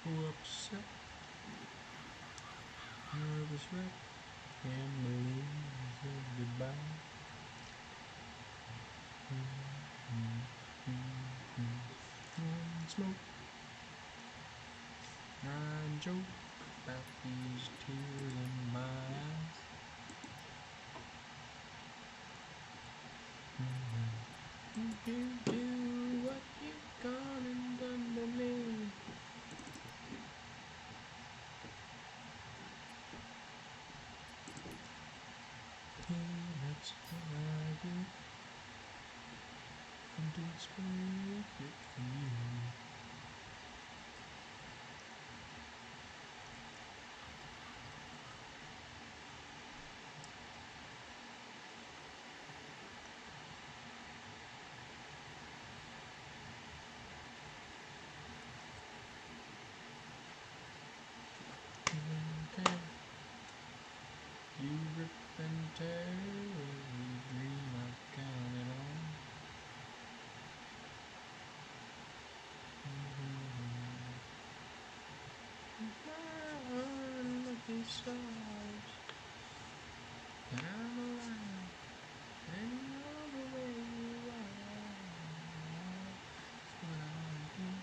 Upset, nervous wreck, can't believe I said goodbye. One smoke, I joke about these tears in my eyes. You do what you've gone and done to me. That's what I get. Come to expect it from you. Okay. You rip and tear every dream I've counted on. My unlucky stars, that I'm alive, and you know the way you are. That's what I get.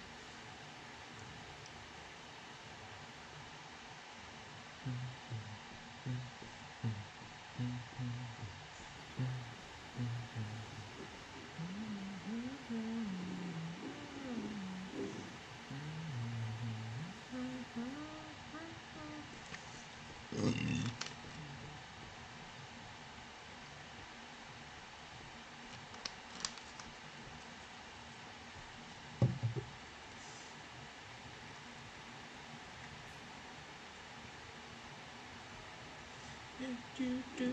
Did you do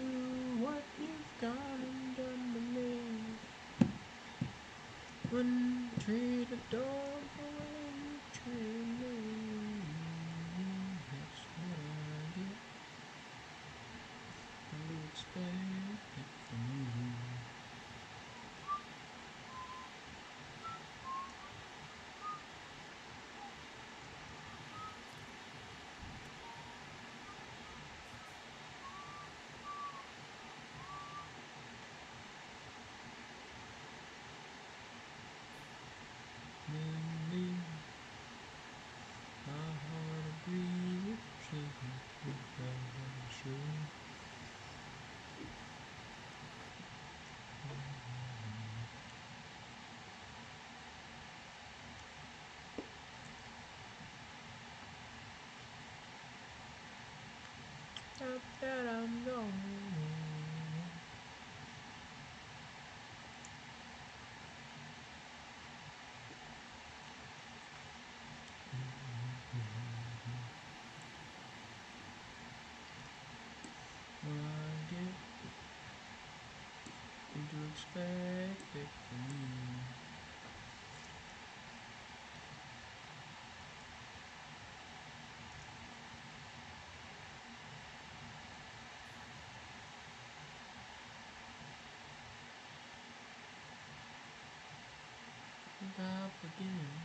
what you've gone and done to me? Wouldn't treat a dog the way you treat me. That's what I get. I would expect it from you. Then leave my heart to breathe, shaking because I'm sure. Now that I'm gone. What I get, and to expect it from you. Up again.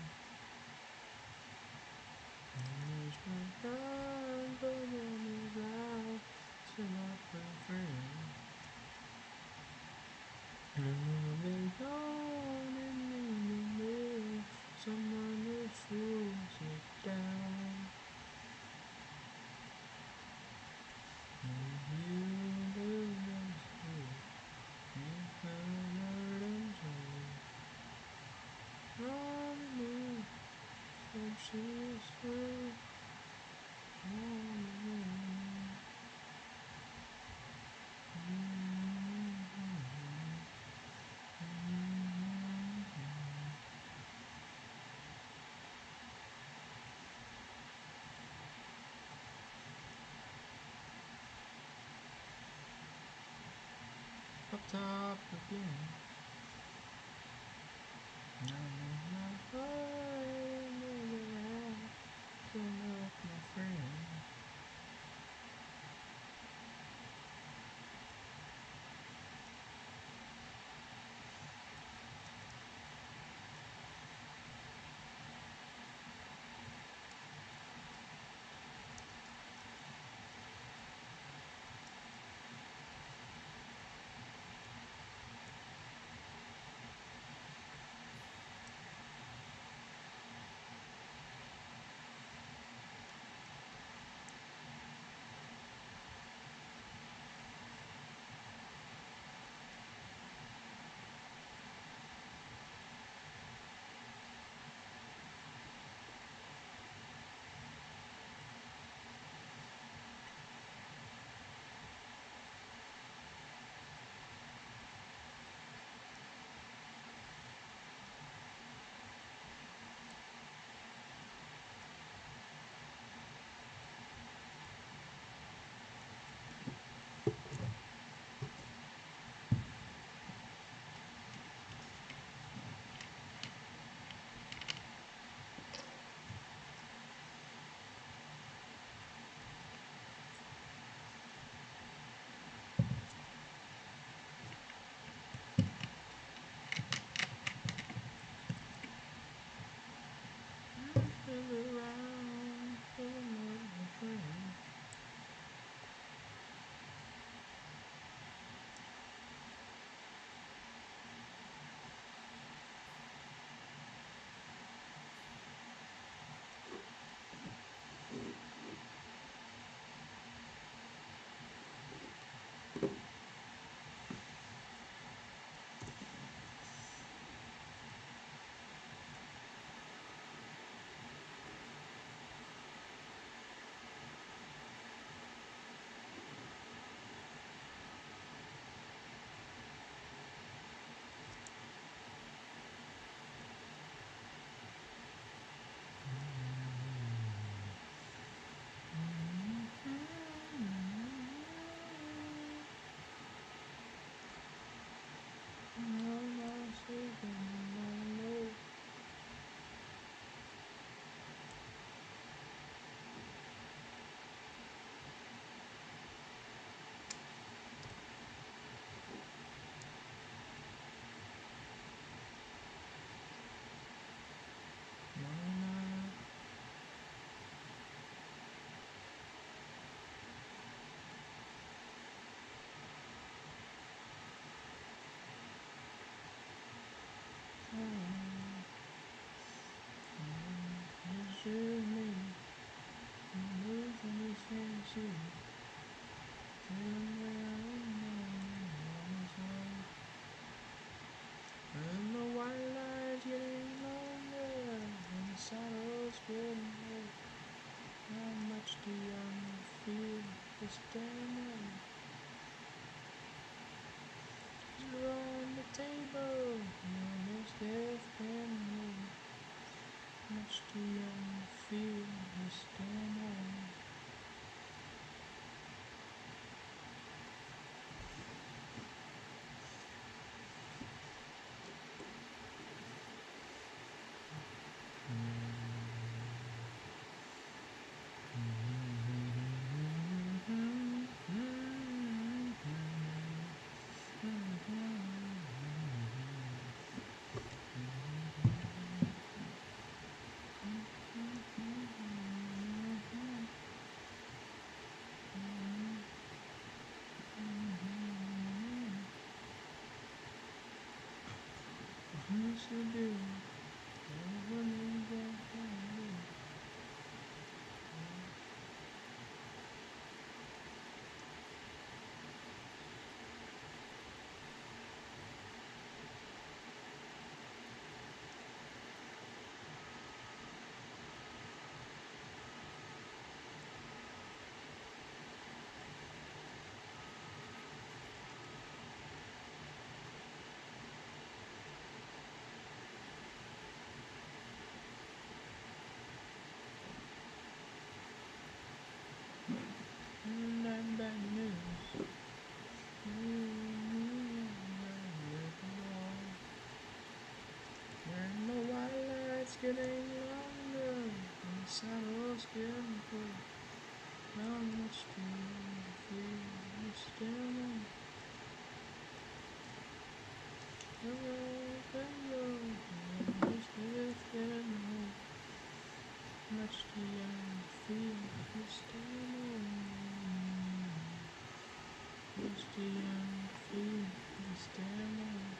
There's no time for any life, so my friend. Love is gone and in the middle, someone who slows it down. And you do this too, you heard him say, on me, hope she's through, on me. Up top again. I'm in my heart and never have to love my friend. Feel around, feel my friend. And the white light getting longer, and the sorrow's getting old. How much do young feel this day now? On the table, on his deathbed road. Much too young feel this day now. Yes, you do. getting longer, and shadows getting full. How much do you feel the stillness? Much do you feel the stillness? Much do you feel the stillness?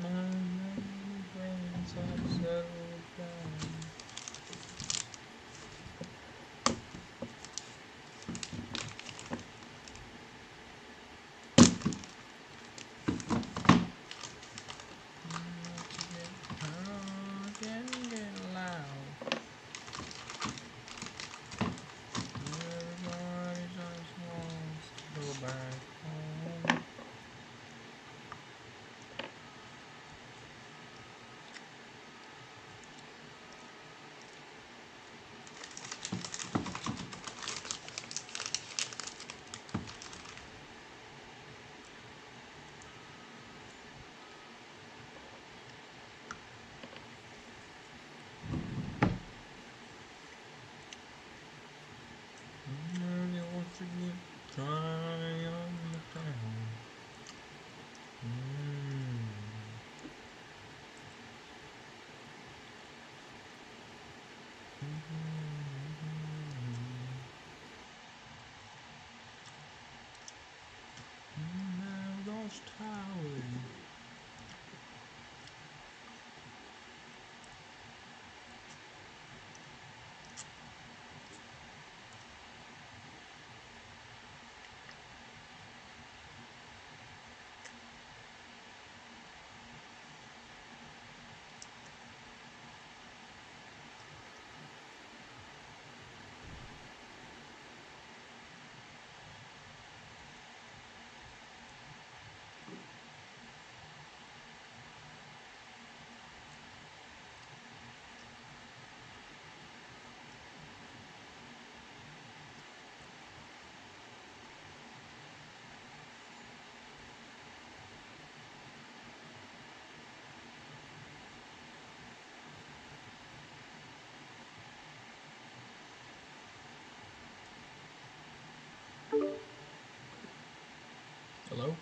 My brains have settled down. Get loud. Everybody just wants to go back home. Really wants to get dry on the town. Ghost Tower. Hello?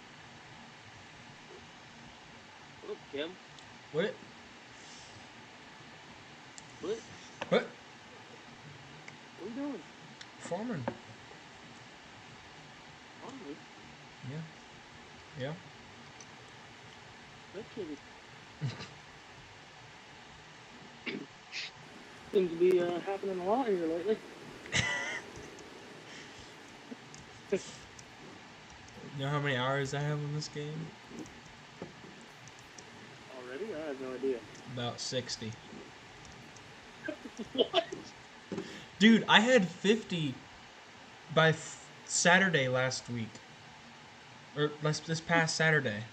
What up, Kim? What? What? What? What are you doing? Farming. Farming? Yeah. Yeah. That kid seems to be happening a lot here lately. You know how many hours I have on this game? Already? I have no idea. About 60. What? Dude, I had 50 by Saturday last week. Or this past Saturday.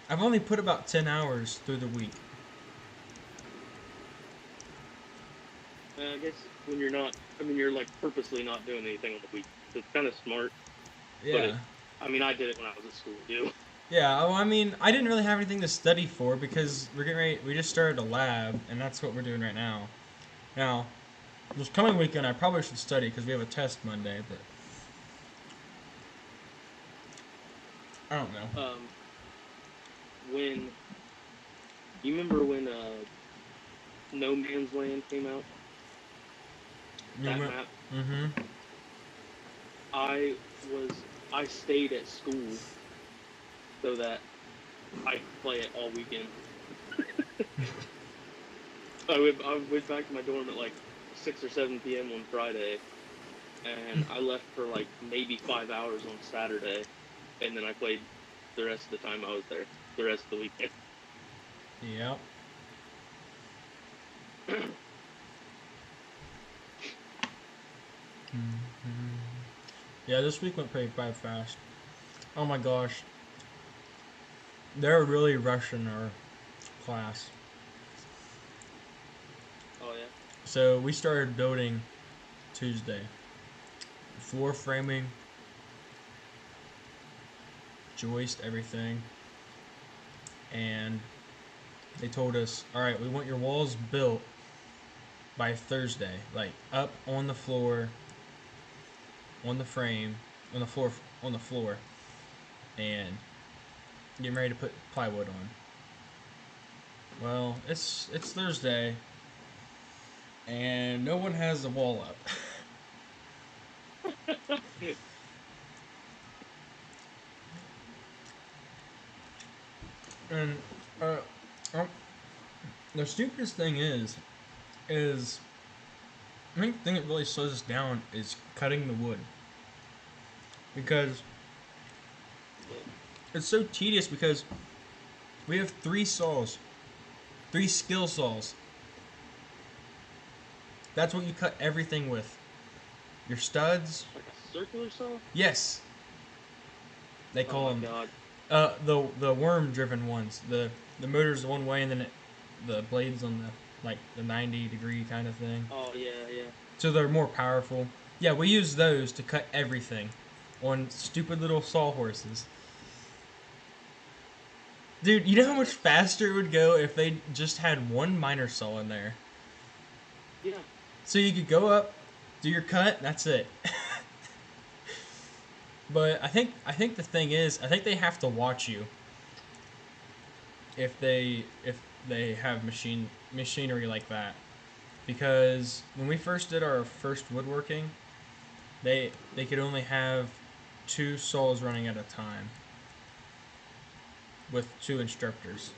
I've only put about 10 hours through the week. I guess when you're not, you're like purposely not doing anything on the week. It's kind of smart. Yeah. But I did it when I was at school too. Yeah, well, I mean, I didn't really have anything to study for because we're getting ready. We just started a lab, and that's what we're doing right now. Now, this coming weekend, I probably should study because we have a test Monday, but I don't know. When you remember when No Man's Land came out? That map. Mm-hmm. I stayed at school so that I could play it all weekend. I went back to my dorm at like 6 or 7 p.m. on Friday, and I left for like maybe 5 hours on Saturday, and then I played the rest of the time I was there, the rest of the weekend. Yep. Yeah, this week went pretty fast. Oh my gosh. they're really rushing our class. Oh yeah. So we started building Tuesday. Floor framing, joist, everything. And they told us, all right, we want your walls built by Thursday. Like up on the floor, on the frame, on the floor. And getting ready to put plywood on. Well, it's Thursday, and no one has the wall up. And uh, um, the stupidest thing is I think the thing that really slows us down is cutting the wood because it's so tedious because we have three saws, three skill saws. That's what you cut everything with. Your studs, Like a circular saw? yes, they Oh call my them god. the worm driven ones. The motor's one way and then the blades on the 90-degree kind of thing. Oh yeah, yeah. So they're more powerful. Yeah, we use those to cut everything on stupid little sawhorses. Dude, you know how much faster it would go if they just had one miner saw in there? Yeah. So you could go up, do your cut, that's it. But I think the thing is, I think they have to watch you if they have machinery like that. Because when we first did our first woodworking, they could only have two saws running at a time with two instructors.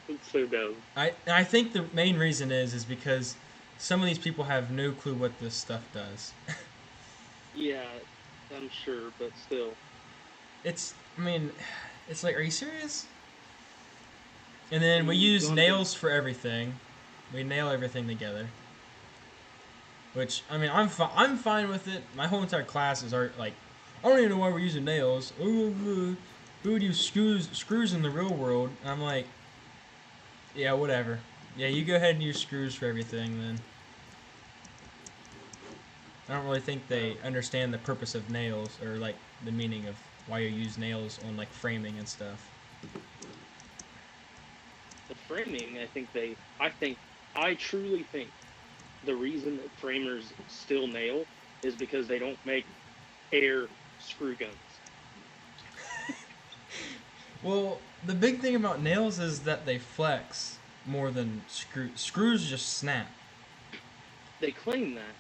It's so dumb. I think the main reason is because some of these people have no clue what this stuff does. Yeah, I'm sure, but still. I mean, it's like, are you serious? And then we use Gone from nails for everything. We nail everything together. Which, I mean, I'm fine with it. My whole entire class is art. Like, I don't even know why we're using nails. Who would use screws in the real world? And I'm like, yeah, whatever. Yeah, you go ahead and use screws for everything then. I don't really think they understand the purpose of nails or like the meaning of why you use nails on like framing and stuff. the framing, I truly think the reason that framers still nail is because they don't make air screw guns. Well, the big thing about nails is that they flex more than screws just snap. They claim that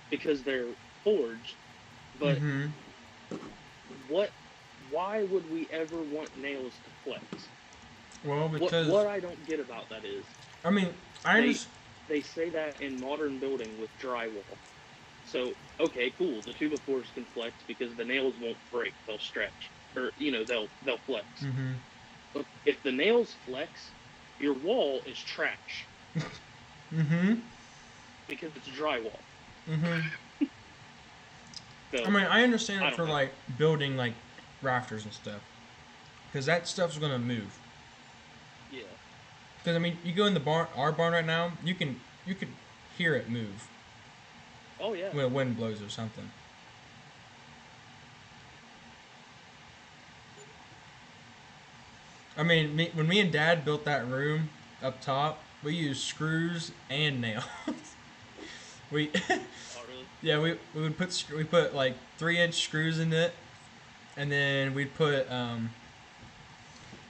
because they're forged, but Mm-hmm. what? Why would we ever want nails to flex? Well, What because what I don't get about that is I mean, I they just they say that in modern building with drywall. So okay, cool. The 2x4s can flex because the nails won't break; they'll stretch, or they'll flex. mm-hmm. But if the nails flex, your wall is trash Mm-hmm. because it's drywall. Mm-hmm. I So mean, I understand I it don't for know. like building like rafters and stuff, because that stuff's gonna move. Yeah. Because I mean, you go in the barn, our barn right now, you could hear it move Oh yeah. when a wind blows or something. I mean, when me and Dad built that room up top, we used screws and nails. we Oh really? yeah, we put like 3-inch screws in it, and then we'd put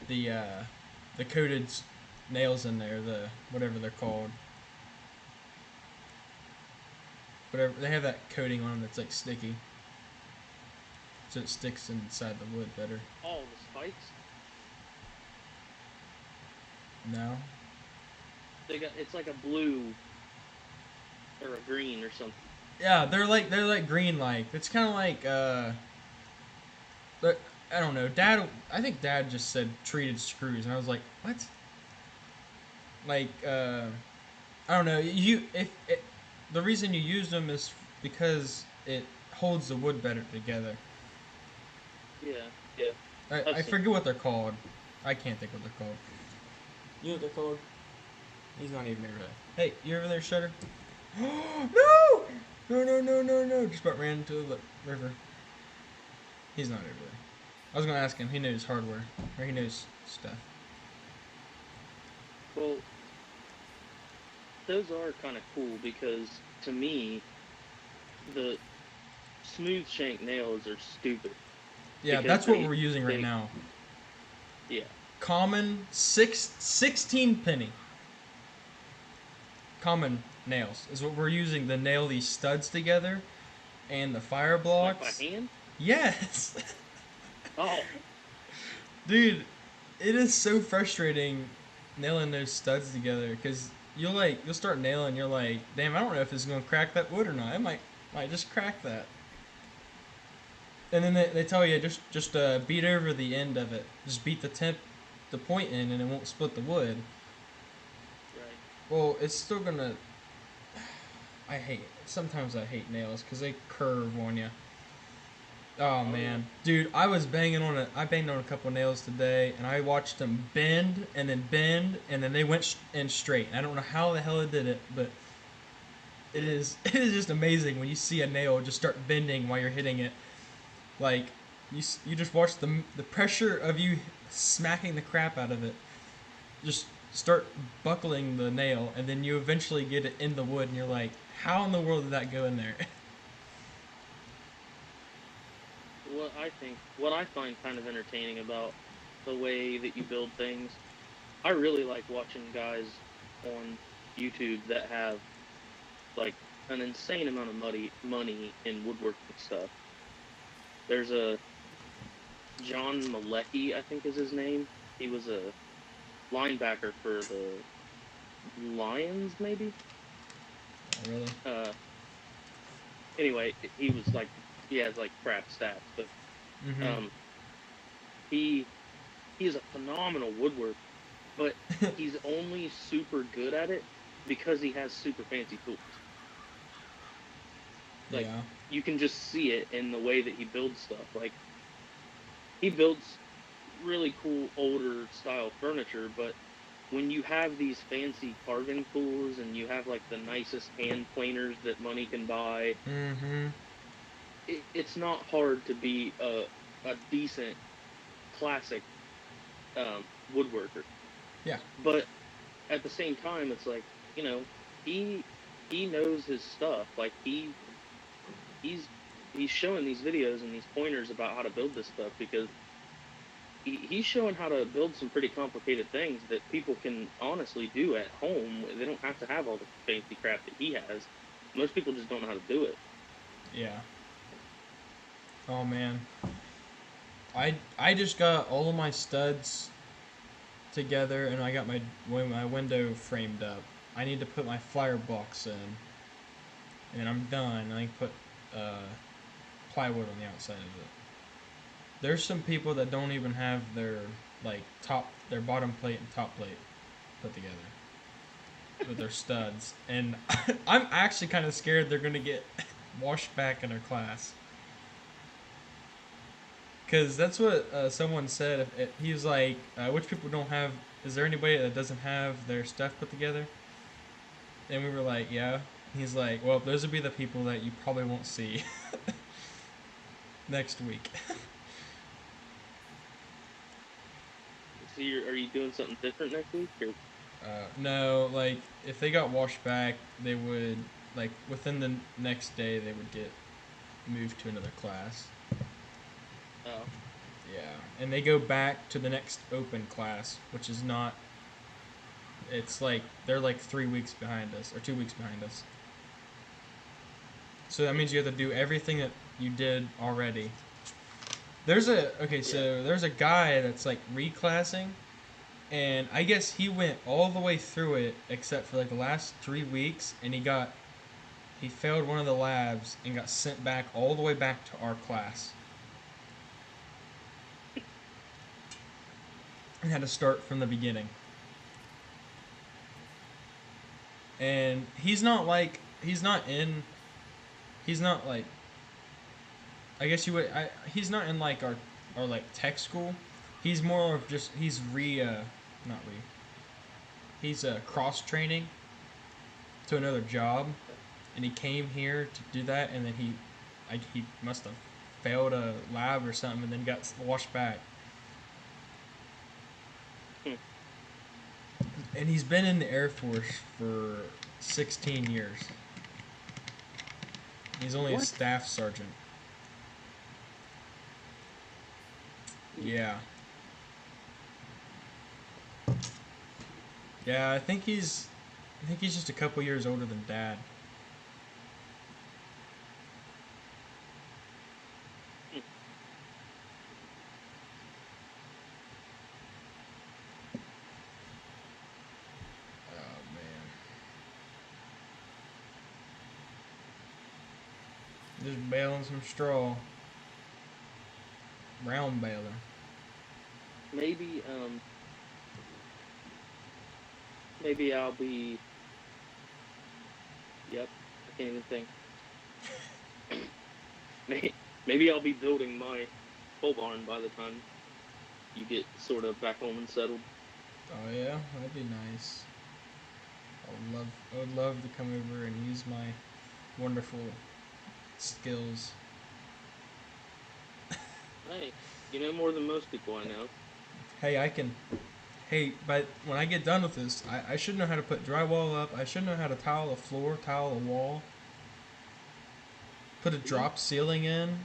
the uh, the coated nails in there, the whatever they're called. Whatever they have that coating on them that's like sticky, so it sticks inside the wood better. Oh, the spikes. No. It's like a blue or a green or something. Yeah, they're like green like. It's kind of like but I don't know. I think Dad just said treated screws, and I was like, what? Like I don't know. If it, the reason you use them is because it holds the wood better together. Yeah, yeah. I I've seen forget what they're called. I can't think what they're called. You know what they're called? He's not even over there. Hey, you over there, Shutter? No! No, no, no, no, no. Just about ran into the river. He's not over there. I was going to ask him. He knows hardware. Or he knows stuff. Well, those are kind of cool because to me, the smooth shank nails are stupid Yeah, because that's what we're using right they now. yeah. Common 16 penny. Common nails is what we're using to nail these studs together and the fire Like by blocks. hand? Yes. Oh, Dude, it is so frustrating nailing those studs together because you'll start nailing, you're like, damn, I don't know if it's gonna crack that wood or not. It might just crack that. And then they tell you just beat over the end of it. Just beat the point in, and it won't split the wood. right. Well, it's still gonna. Sometimes I hate nails because they curve on you. Oh Oh yeah. man, dude, I banged on a couple nails today, and I watched them bend, and then they went in straight. I don't know how the hell it did it, but it Yeah. is it is just amazing when you see a nail just start bending while you're hitting it. Like you just watch the pressure of you smacking the crap out of it, just start buckling the nail, and then you eventually get it in the wood, and you're like, how in the world did that go in there? What I find kind of entertaining about the way that you build things, I really like watching guys on YouTube that have like an insane amount of money in woodworking stuff. There's a John Malecki, I think is his name. He was a linebacker for the Lions, maybe. Really? Uh, anyway, he was like he has like crap stats, but Mm-hmm. um, he he is a phenomenal woodworker, but he's only super good at it because he has super fancy tools. Like Yeah. you can just see it in the way that he builds stuff. Like he builds really cool older style furniture, but when you have these fancy carving tools and you have like the nicest hand planers that money can buy, Mm-hmm. it's not hard to be a decent classic woodworker. Yeah. But at the same time, it's like he he knows his stuff. Like he's he's showing these videos and these pointers about how to build this stuff because he's showing how to build some pretty complicated things that people can honestly do at home. They don't have to have all the fancy crap that he has. Most people just don't know how to do it. Yeah. Oh man. I just got all of my studs together, and I got my window framed up. I need to put my firebox in, and I'm done. I can put uh, plywood on the outside of it. There's some people that don't even have their bottom plate and top plate put together with their studs, and I'm actually kind of scared they're gonna get washed back in their class. Because that's what someone said. He was like, which people don't have, is there anybody that doesn't have their stuff put together? And we were like, yeah. He's like, well, those would be the people that you probably won't see next week. So are you doing something different next week? Or No, like, if they got washed back, they would, like, within the next day, they would get moved to another class. oh, Yeah. And they go back to the next open class, which is not, it's like, they're like 3 weeks behind us, or 2 weeks behind us. So that means you have to do everything that you did already. yeah. There's a guy that's like reclassing, and I guess he went all the way through it except for like the last 3 weeks, and he failed one of the labs and got sent back all the way back to our class and had to start from the beginning. And he's not like, I guess you would. He's not in like or like tech school. He's more of just not re. He's cross training to another job, and he came here to do that, and then he must have failed a lab or something, and then got washed back. And he's been in the Air Force for 16 years. He's only a What? staff sergeant. Yeah. Yeah, I think he's just a couple years older than Dad. Oh man. Just baling some straw. Round baler. Maybe maybe I'll be. Yep, I can't even think. Maybe I'll be building my pole barn by the time you get sort of back home and settled. Oh yeah, that'd be nice. I would love to come over and use my wonderful skills. Hey, you know more than most people I know. Hey, I can. Hey, but when I get done with this, I should know how to put drywall up. I should know how to tile a floor, tile a wall, put a See, drop ceiling in.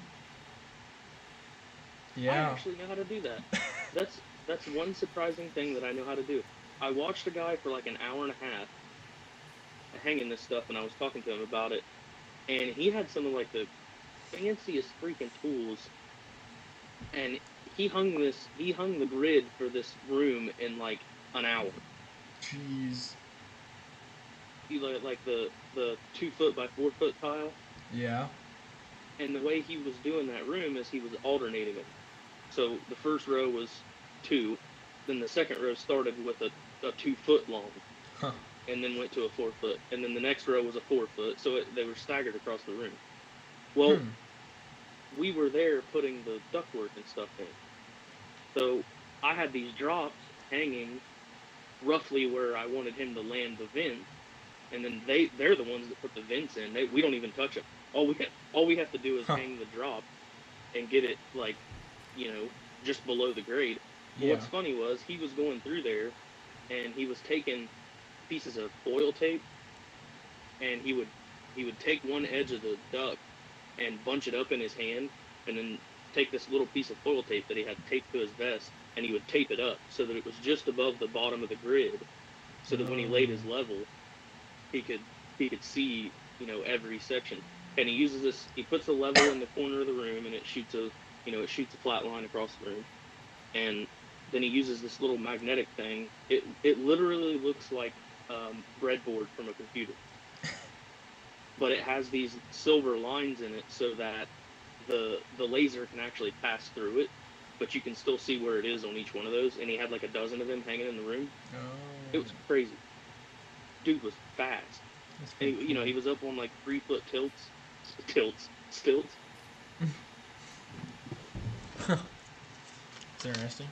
I Yeah. actually know how to do that. That's one surprising thing that I know how to do. I watched a guy for like an hour and a half hanging this stuff, and I was talking to him about it, and he had some of like the fanciest freaking tools, and he hung the grid for this room in like an hour. Jeez. He like the 2 foot by 4 foot tile, Yeah. and the way he was doing that room is he was alternating them. So the first row was two, then the second row started with a 2 foot long, Huh. and then went to a 4 foot, and then the next row was a 4 foot. So they were staggered across the room. Well, Hmm. we were there putting the ductwork and stuff in, so I had these drops hanging roughly where I wanted him to land the vent, and then they're the ones that put the vents in. We don't even touch them. All we have to do is Huh. hang the drop and get it like, just below the grade. But Yeah. what's funny was he was going through there and he was taking pieces of oil tape, and he would take one edge of the duct and bunch it up in his hand, and then take this little piece of oil tape that he had taped to his vest, and he would tape it up so that it was just above the bottom of the grid, so that when he laid Oh. his level, he could see, every section. And he puts the level in the corner of the room, and it shoots a flat line across the room. And then he uses this little magnetic thing. It literally looks like breadboard from a computer, but it has these silver lines in it so that the laser can actually pass through it, but you can still see where it is on each one of those. And he had like a dozen of them hanging in the room. It Oh. was crazy. Dude was fast. That's And kind of cool. he was up on like 3 foot stilts. It's interesting.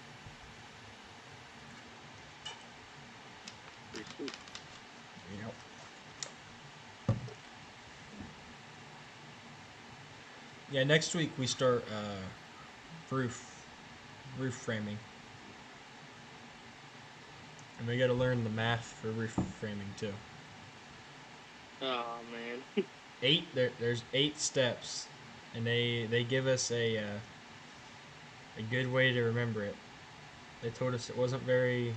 Pretty sweet. Yep. Yeah. Next week we start roof roof framing, and we got to learn the math for roof framing too. Oh man. There's 8 steps, and they give us a good way to remember it. They told us it wasn't very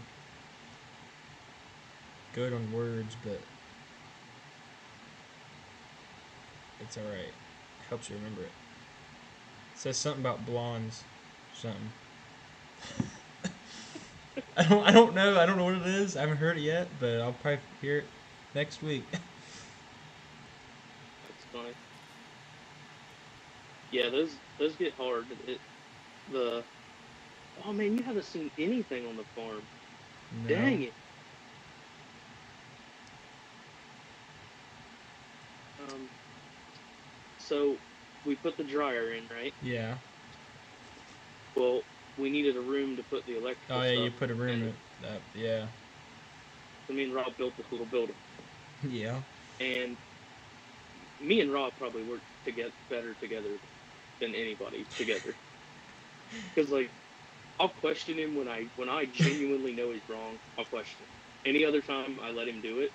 good on words, but it's all right. Helps you remember it. It says something about blondes, something. I don't know. I don't know what it is. I haven't heard it yet, but I'll probably hear it next week. That's funny. Yeah, those get hard. The Oh man, you haven't seen anything on the farm. No. Dang it. Um, so we put the dryer in, right? Yeah. Well, we needed a room to put the Oh electrical yeah, you stuff, put a room and up. Yeah. so me and Rob built this little building, Yeah. and me and Rob probably work together better together than anybody together. Because like I'll question him when I genuinely know he's wrong. I'll question him. Any other time, I let him do it,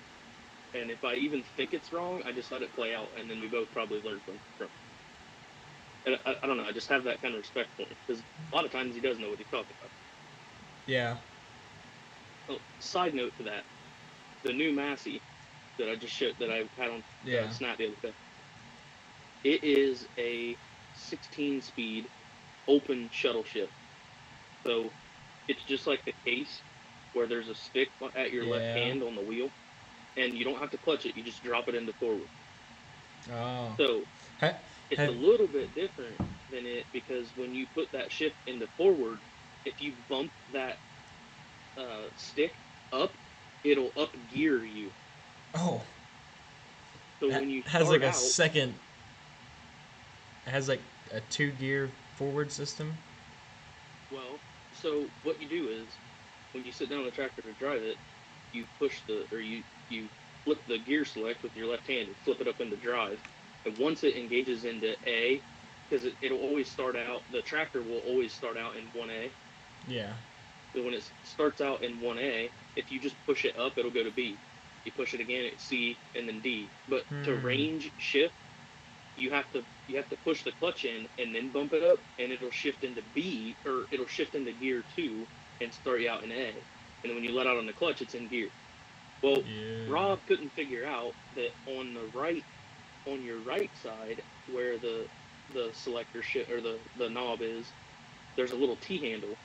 and if I even think it's wrong, I just let it play out, and then we both probably learn from. And I don't know. I just have that kind of respect for him because a lot of times he does know what he's talking about. Yeah. Oh, side note to that, the new Massey that I just showed that I had on Yeah. Snap the other day. It is a 16 speed open shuttle ship. So it's just like the case where there's a stick at your left Yeah. hand on the wheel, and you don't have to clutch it. You just drop it into forward. Oh. So Ha- it's a have little bit different than it because when you put that ship into forward, if you bump that stick up, it'll up gear you. oh. So when you Has like start a out, second. It has like a 2 gear forward system. well, so what you do is when you sit down on the tractor to drive it, you push the or you flip the gear select with your left hand and flip it up into drive. And once it engages into A, because it'll always start out, the tractor will always start out in 1A. Yeah. So when it starts out in 1A, if you just push it up, it'll go to B. You push it again, it's C and then D. But to Hmm. range shift, you have to push the clutch in and then bump it up, and it'll shift into B or it'll shift into gear 2 and start you out in A. And then when you let out on the clutch, it's in gear. Well, Yeah. Rob couldn't figure out that on your right side where the selector shit or the knob is, there's a little T handle.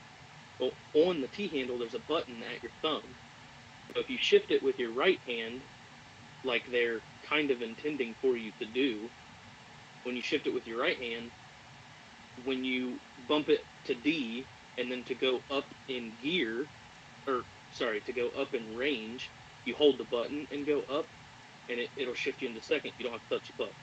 Well, on the T handle, there's a button at your thumb. So if you shift it with your right hand, like they're kind of intending for you to do, when you shift it with your right hand, when you bump it to D and then to go up in gear, or sorry, to go up in range, you hold the button and go up, and it'll shift you into second. You don't have to touch the clutch.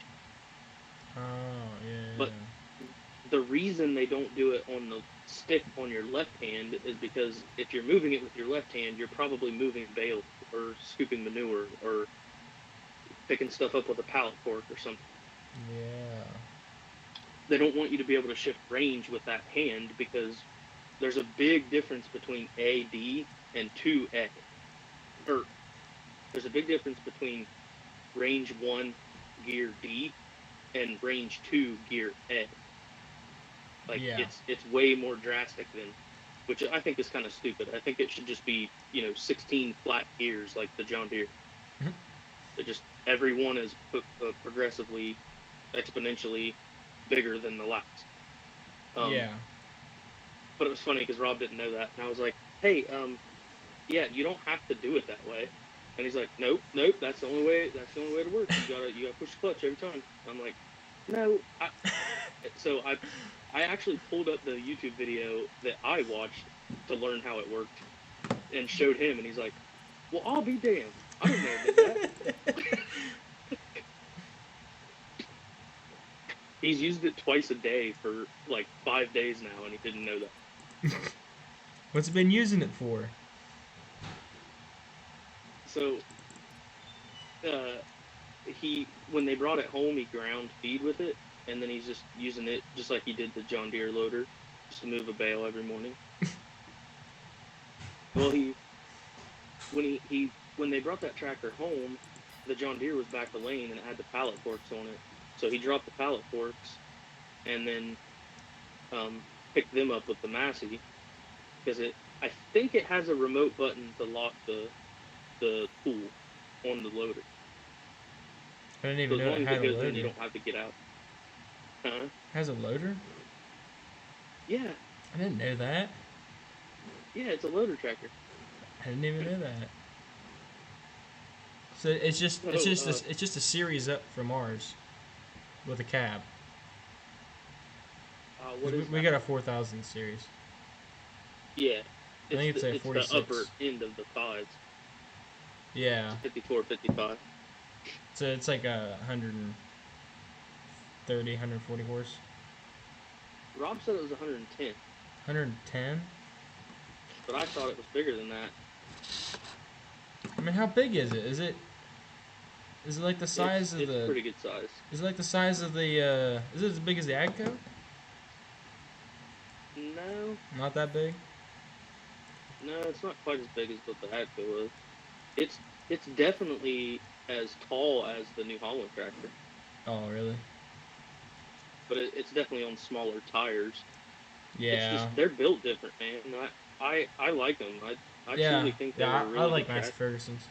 Oh But yeah. the reason they don't do it on the stick on your left hand is because if you're moving it with your left hand, you're probably moving bales or scooping manure or picking stuff up with a pallet fork or something. Yeah. They don't want you to be able to shift range with that hand because there's a big difference between AD and 2A. Or there's a big difference between range 1 gear D and range 2 gear A. Like Yeah. it's way more drastic than, which I think is kind of stupid. I think it should just be 16 flat gears like the John Deere. It just every one is progressively, exponentially bigger than the last. Yeah. But it was funny because Rob didn't know that, and I was like, "Hey, yeah, you don't have to do it that way." And he's like, "Nope, nope, that's the only way. That's the only way to work. You gotta push the clutch every time." I'm like, "No." So I actually pulled up the YouTube video that I watched to learn how it worked and showed him, and he's like, "Well, I'll be damned. I didn't know it did that." He's used it twice a day for like 5 days now, and he didn't know that. What's it been using it for? So uh, he when they brought it home, he ground feed with it, and then he's just using it just like he did the John Deere loader, just to move a bale every morning. Well, when they brought that tractor home, the John Deere was back the lane and it had the pallet forks on it. So he dropped the pallet forks and then picked them up with the Massey because I think it has a remote button to lock the tool on the loader. I didn't So even as know it long as had it a goes in, you loader. don't have to get out. Huh? Has a loader? Yeah, I didn't know that. yeah, it's a loader tractor. I didn't even know that. So it's just it's So just a, it's just a series up from ours with a cab. what 'Cause is we that? got a 4000 series. Yeah, I think it's a it's the upper 46. end of the fives. It's Yeah. a 54, 55. So it's like a 130, 140 horse. Rob said it was 110. 110? but I thought it was bigger than that. I mean, how big is it? Is it like the size of It's the? pretty good size. Is it like the size of the? Is it as big as the Agco? No, Not that big. no, it's not quite as big as what the Atco was. It's definitely as tall as the New Holland tractor, Oh, really? but it's definitely on smaller tires. It's just Yeah. they're built different, man. I like them. I Yeah. truly think they're Yeah. a I really like good Massey tractor. Ferguson's.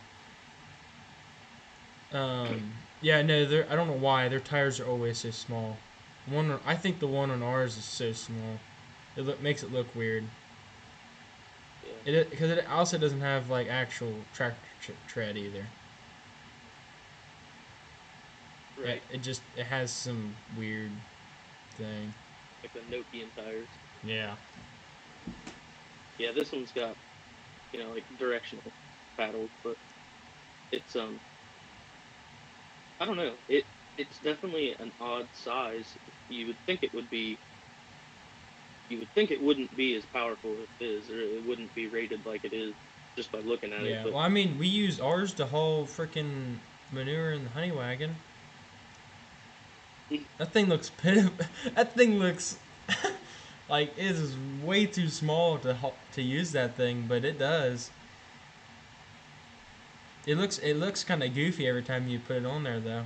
Yeah. No. They're. I don't know why their tires are always so small. I think the one on ours is so small. Makes it look weird. Yeah, Because it also doesn't have like actual tractor tread either. right. It has some weird thing. Like the Nokian tires. Yeah. Yeah, this one's got like directional paddles, but it's I don't know. It's definitely an odd size. You would think it would be. You would think it wouldn't be as powerful as it is, or it wouldn't be rated like it is just by looking at it. Yeah. But Well, I mean, we use ours to haul freaking manure in the honey wagon. That thing looks pitiful. That thing looks like it is way too small to use that thing, but it does. It looks kind of goofy every time you put it on there, though.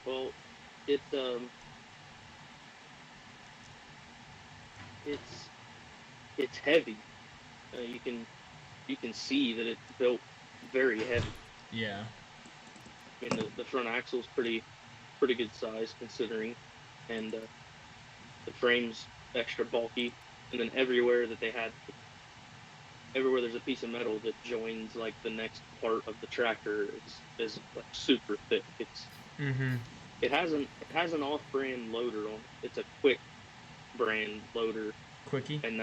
well, it it's it's heavy. You can see that it's built very heavy. Yeah. I mean, the front axle's pretty good size considering, and the frame's extra bulky. And then everywhere there's a piece of metal that joins like the next part of the tractor is like super thick. Mm-hmm. It has an off-brand loader on it. It's a Quick brand loader, Quickie. and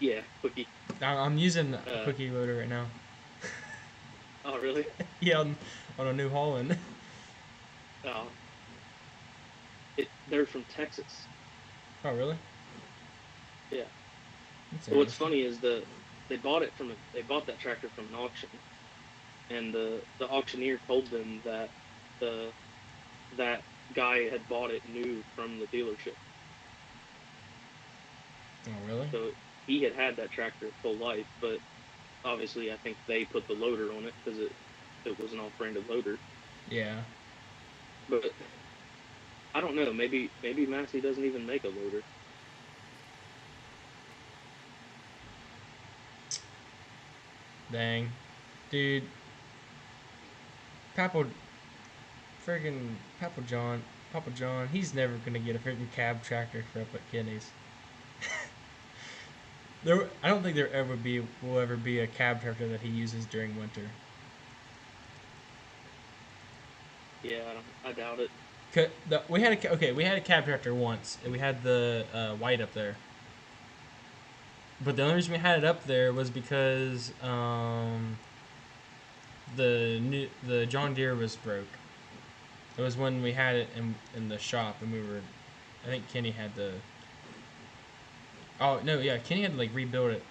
yeah, Quickie. I'm using a Uh, quickie loader right now. oh really? Yeah, on a New Holland. Oh, they're from Texas. Oh, really? Yeah. That's What's interesting. funny is they bought that tractor from an auction, and the auctioneer told them that the that guy had bought it new from the dealership. Oh, really? So he had that tractor its whole life, but obviously I think they put the loader on it because it was an off-branded loader. Yeah. But I don't know. Maybe Massey doesn't even make a loader. Dang. Dude. Papa, friggin' Papa John, he's never gonna get a freaking cab tractor for up at Kenny's. I don't think will ever be a cab tractor that he uses during winter. Yeah, I doubt it. We had a cab tractor once, and we had the white up there. But the only reason we had it up there was because the John Deere was broke. It was when we had it in the shop, and I think Kenny had to. Oh no, yeah, Kenny had to like rebuild it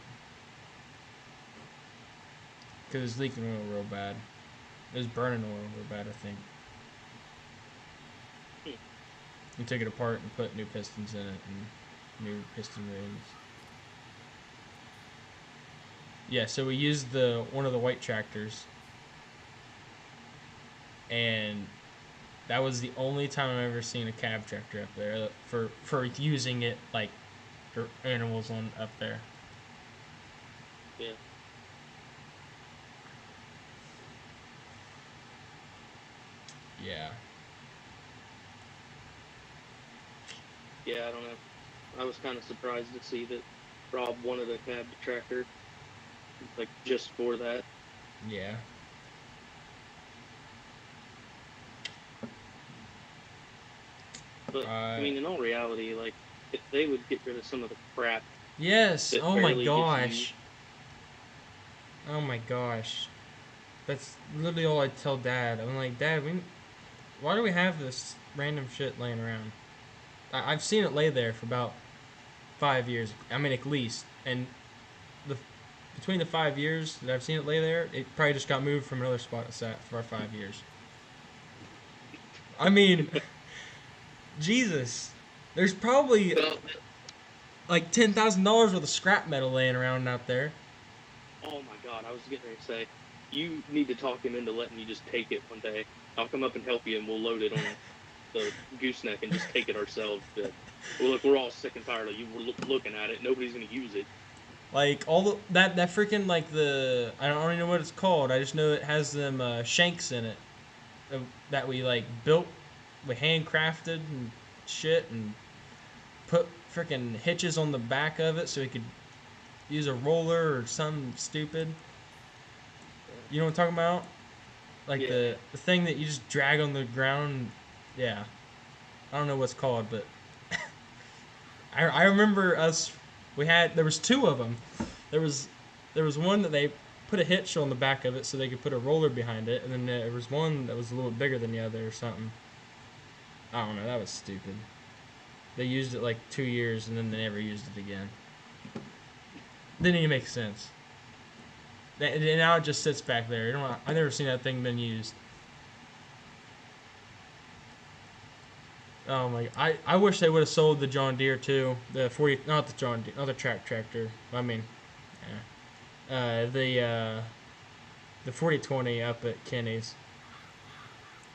because it was leaking oil real bad. It was burning oil real bad, I think. Hmm. We took it apart and put new pistons in it and new piston rings. Yeah, so we used one of the white tractors, and that was the only time I've ever seen a cab tractor up there for using it like for animals on up there. Yeah. Yeah. Yeah, I don't know. I was kind of surprised to see that Rob wanted a cab tractor, like just for that. Yeah. But I mean, in all reality, like if they would get rid of some of the crap Yes. that Oh my barely gets used. gosh. Oh my gosh. That's literally all I tell Dad. I'm like, Dad, why do we have this random shit laying around? I've seen it lay there for about 5 years. I mean, at least. And the between the 5 years that I've seen it lay there, it probably just got moved from another spot it sat for 5 years. I mean, Jesus, there's probably Well, like $10,000 worth of scrap metal laying around out there. oh my God, I was getting ready to say, you need to talk him into letting you just take it one day. I'll come up and help you, and we'll load it on the gooseneck and just take it ourselves. But well, look, we're all sick and tired of you looking at it. Nobody's gonna use it. Like all the that freaking like the I don't even know what it's called. I just know it has them shanks in it that we like built, we handcrafted and shit, and put freaking hitches on the back of it so we could use a roller or something stupid. You know what I'm talking about? Like Yeah. the thing that you just drag on the ground. Yeah. I don't know what's called, but I remember there was two of them. There was one that they put a hitch on the back of it so they could put a roller behind it, and then there was one that was a little bit bigger than the other or something. I don't know. That was stupid. They used it like 2 years and then they never used it again. Didn't even make sense. And now it just sits back there. I've never seen that thing been used. Oh my! I wish they would have sold the John Deere too. The 40, not the John Deere, not the tractor. I mean, the 4020 up at Kenny's.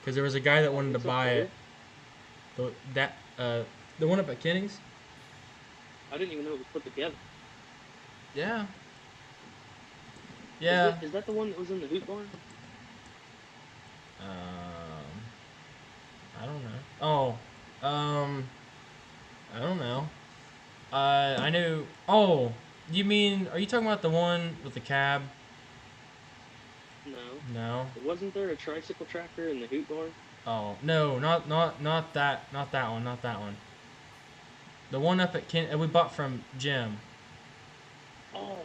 Because there was a guy that wanted to It's buy okay. it. The one up at Kenny's. I didn't even know it was put together. Yeah. Yeah. Is that the one that was in the hoot barn? I don't know. I don't know. I knew. Oh, you mean? Are you talking about the one with the cab? No. No. Wasn't there a tricycle tractor in the hoot barn? Oh no, not that, not that one, not that one. The one up at we bought from Jim. Oh.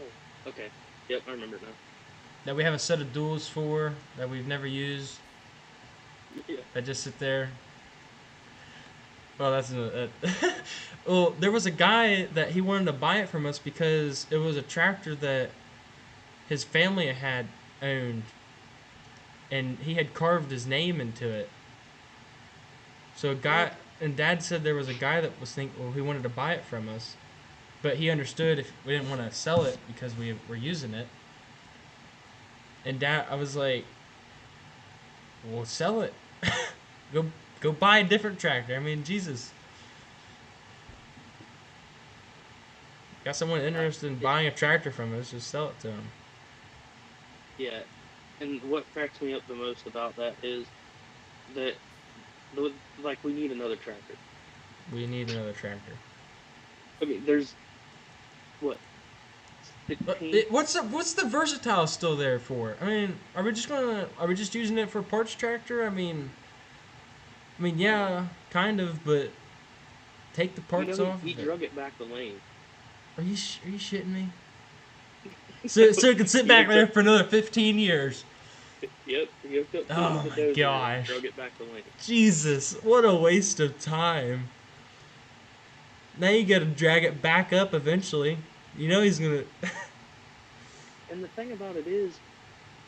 Okay. Yep, I remember now. That we have a set of duals for that we've never used. Yeah. That just sit there. Well, that's well, there was a guy that he wanted to buy it from us because it was a tractor that his family had owned, and he had carved his name into it. So a guy and Dad said there was a guy that was he wanted to buy it from us, but he understood if we didn't want to sell it because we were using it. And Dad, I was like, "Well, sell it. Go buy a different tractor." I mean, Jesus. Got someone interested in buying a tractor from us, just sell it to them. Yeah. And what cracks me up the most about that is that, like, we need another tractor. We need another tractor. I mean, there's what? 16? What's the versatile still there for? I mean, are we just using it for parts tractor? I mean, yeah, kind of, but take the parts off. He drug it back the lane. Are you shitting me? So it can sit back there for another 15 years. Yep. He hooked up Oh the my dozer gosh. and drug it back the lane. Jesus, what a waste of time. Now you gotta drag it back up eventually. You know he's gonna. And the thing about it is,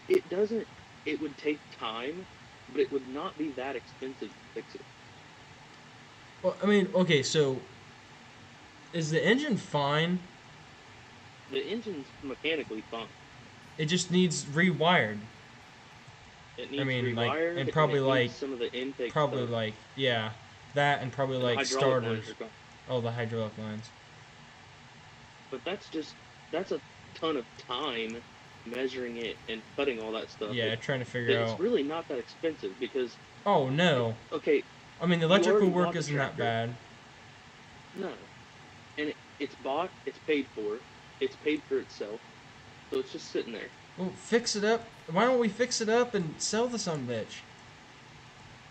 it would take time, but it would not be that expensive to fix it. Well, I mean, okay, so is the engine fine? The engine's mechanically fine. It just needs rewired. It needs and rewired, and probably it like needs some of the intake probably stuff. like yeah, that and probably And like the hydraulic starters. lines are gone. Oh, the hydraulic lines. But that's a ton of time measuring it and cutting all that stuff. Yeah, trying to figure It's out. really not that expensive because, Oh no. okay, I mean, the you electrical already work bought the isn't that tractor. bad. No. And it's bought, it's paid for itself, so it's just sitting there. Well, fix it up. Why don't we fix it up and sell the son bitch?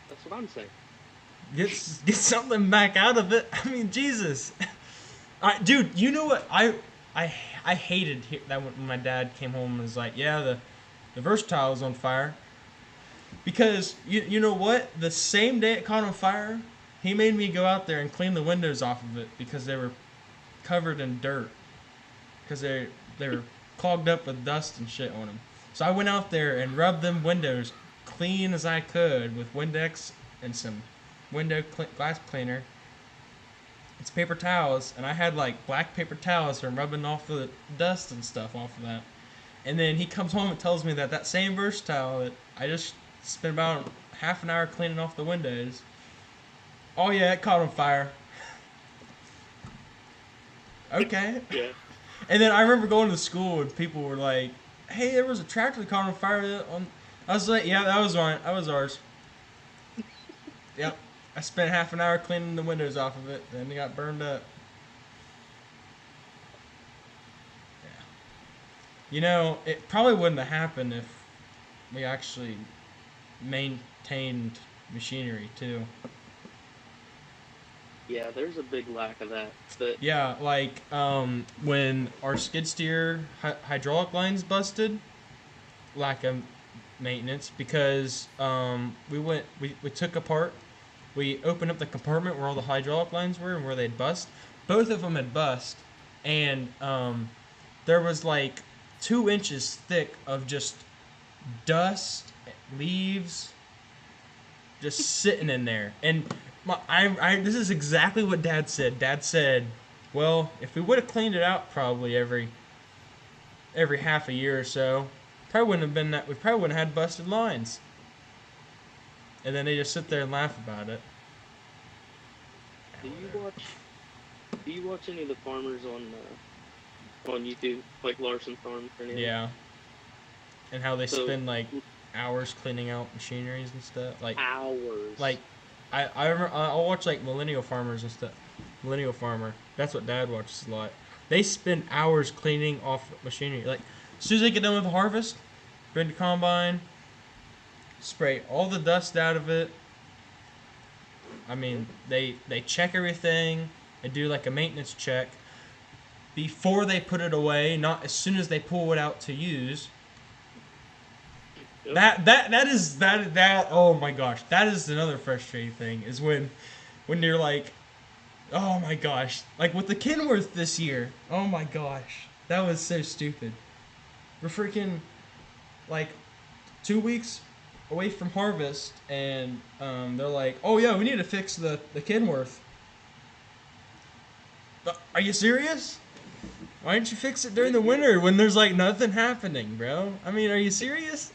That's what I'm saying. Get something back out of it. I mean, Jesus. Dude, you know what? I hated that when my dad came home and was like, yeah, the Versatile is on fire. Because, you know what? The same day it caught on fire, he made me go out there and clean the windows off of it because they were covered in dirt. Because they were clogged up with dust and shit on them. So I went out there and rubbed them windows clean as I could with Windex and some glass cleaner. It's paper towels, and I had like black paper towels from rubbing off the dust and stuff off of that. And then he comes home and tells me that that same Versatile that I just spent about half an hour cleaning off the windows. Oh yeah, it caught on fire. Okay. Yeah. And then I remember going to school and people were like, "Hey, there was a tractor that caught on fire." I was like, "Yeah, that was mine. That was ours." Yep. I spent half an hour cleaning the windows off of it, then it got burned up. Yeah. You know, it probably wouldn't have happened if we actually maintained machinery too. Yeah, there's a big lack of that. But Yeah, like when our skid steer hydraulic lines busted, lack of maintenance because we took apart, we opened up the compartment where all the hydraulic lines were and where they'd bust. Both of them had bust, and there was like 2 inches thick of just dust, leaves, just sitting in there. And this is exactly what Dad said. Dad said, "Well, if we would have cleaned it out probably every half a year or so, probably wouldn't have been that. We probably wouldn't have had busted lines." And then they just sit there and laugh about it. do you watch do you watch any of the farmers on YouTube, like Larson Farms or anything? Yeah, and how they So spend like hours cleaning out machineries and stuff. hours. Like I remember I'll watch like Millennial Farmers and stuff. Millennial Farmer. That's what Dad watches a lot. They spend hours cleaning off machinery. Like as soon as they get done with the harvest, bring the combine, spray all the dust out of it. I mean, they check everything. They do like a maintenance check before they put it away, not as soon as they pull it out to use. Yep. That oh my gosh, that is another frustrating thing is when you're like, oh my gosh, like with the Kenworth this year. Oh my gosh, that was so stupid. We're freaking like 2 weeks away from harvest, and they're like, "Oh yeah, we need to fix the Kenworth." Are you serious? Why didn't you fix it during the winter when there's like nothing happening, bro? I mean, are you serious?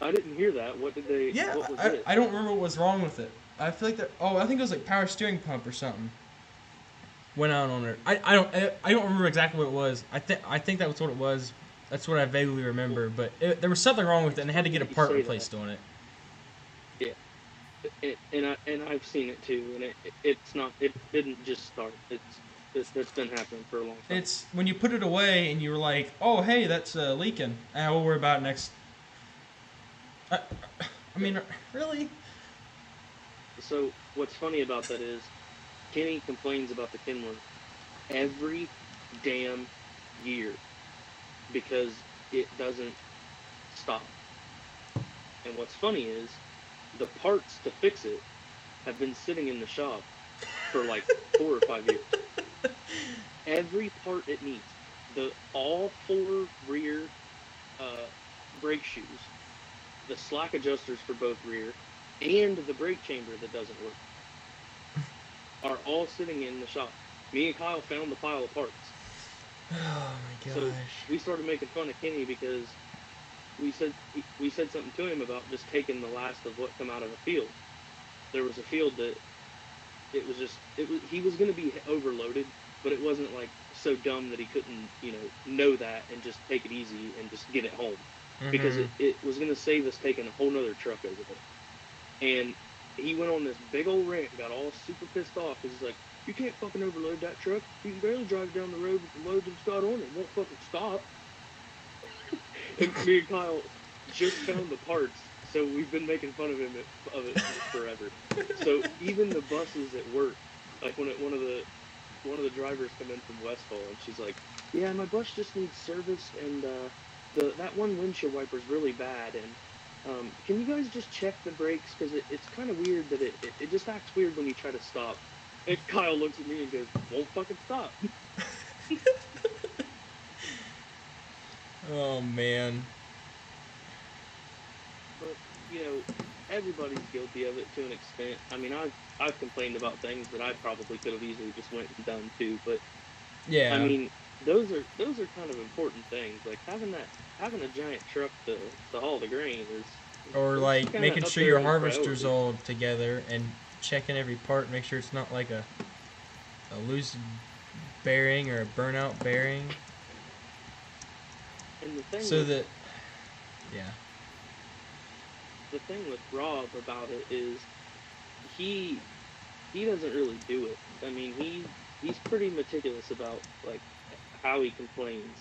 I didn't hear that. What did they? Yeah, What was it? I don't remember what was wrong with it. I feel like that. Oh, I think it was like power steering pump or something. Went out on it. I don't remember exactly what it was. I think that was what it was. That's what I vaguely remember. But there was something wrong with it, and they had to get a You part say replaced that. on it. Yeah, and I've seen it too, and it's not. It didn't just start. It's been happening for a long time. It's when you put it away and you were like, "Oh, hey, that's leaking. We'll worry about it next." I, I mean, really? So what's funny about that is Kenny complains about the Kenworth every damn year because it doesn't stop. And what's funny is the parts to fix it have been sitting in the shop for like 4 or 5 years. Every part it needs, all four rear brake shoes, the slack adjusters for both rear, and the brake chamber that doesn't work are all sitting in the shop. Me and Kyle found the pile of parts. Oh my So gosh. we started making fun of Kenny because we said something to him about just taking the last of what come out of a field. There was a field that he was going to be overloaded, but it wasn't like so dumb that he couldn't know that and just take it easy and just get it home because it was going to save us taking a whole nother truck over there. And he went on this big old rant, got all super pissed off because he's like, "You can't fucking overload that truck. You can barely drive down the road with the load that's got on it. It won't fucking stop." And me and Kyle just found the parts, so we've been making fun of it forever. So even the buses at work, like when one of the drivers come in from Westfall, and she's like, "Yeah, my bus just needs service, and that one windshield wiper is really bad, and Can you guys just check the brakes? Because it's kind of weird that it just acts weird when you try to stop. And Kyle looks at me and goes, won't fucking stop. Oh man. But, everybody's guilty of it to an extent. I mean, I've complained about things that I probably could have easily just went and done too. But, I Yeah. mean, those are kind of important things. Like having a giant truck to haul the grain is Or it's like kind of making up sure there your on harvester's priority. all together and checking every part, make sure it's not like a loose bearing or a burnout bearing. And the thing So with that, yeah. the thing with Rob about it is he he doesn't really do it. I mean, he's pretty meticulous about like how he complains.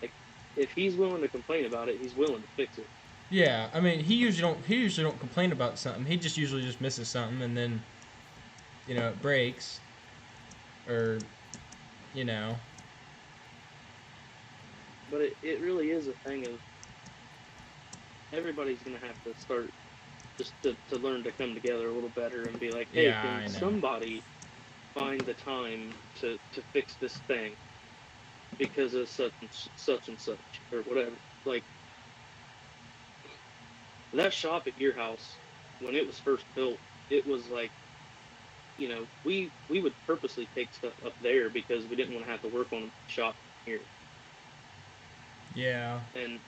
Like if he's willing to complain about it, he's willing to fix it. Yeah, I mean, he usually don't complain about something. He just usually just misses something and then, it breaks or, you know. But it really is a thing of everybody's gonna have to start just to learn to come together a little better and be like, hey, Yeah, can I know. somebody find the time to fix this thing because of such and such or whatever. Like that shop at your house when it was first built, it was like we would purposely take stuff up there because we didn't want to have to work on the shop here. Yeah. And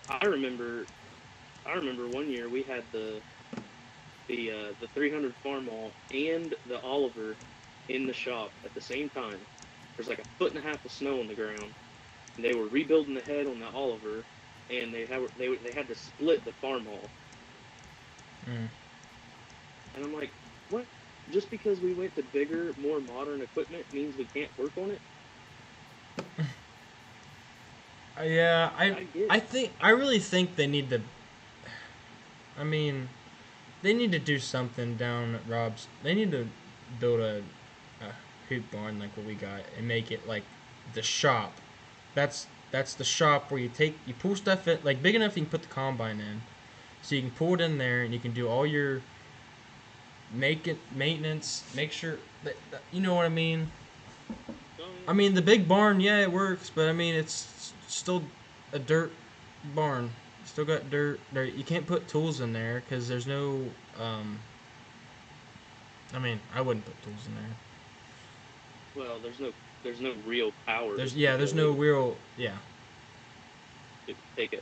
I remember I remember one year we had the 300 Farmall and the Oliver in the shop at the same time. There's like a foot and a half of snow on the ground, and they were rebuilding the head on the Oliver, and they had to split the Farmall. Mm. And I'm like, what? Just because we went to bigger, more modern equipment means we can't work on it? Yeah, I I get I it. think I really think they need to. I mean, they need to do something down at Rob's. They need to build a hoop barn like what we got and make it like the shop. That's the shop where you pull stuff in like big enough you can put the combine in, so you can pull it in there and you can do all your make it maintenance. Make sure that you know what I mean. Oh I yeah. mean the big barn, yeah, it works, but I mean it's still a dirt barn. Still got dirt. There, you can't put tools in there because there's no. I mean, I wouldn't put tools in there. Well, there's no real power to There's go no with it. real, yeah. It would take a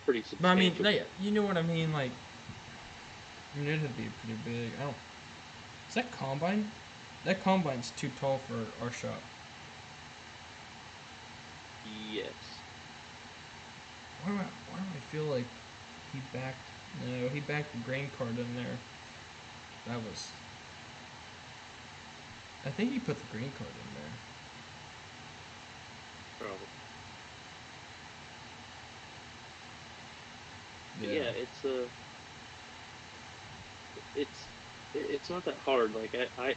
pretty But I mean, substantial. no, yeah, you know what I mean. Like, I mean, it'd be pretty big. I don't. Is that combine? That combine's too tall for our shop. Yes. Why do I feel like he backed? No, he backed the grain cart in there. That was. I think he put the grain cart in Probably. But there. Yeah. yeah, it's it's not that hard. Like I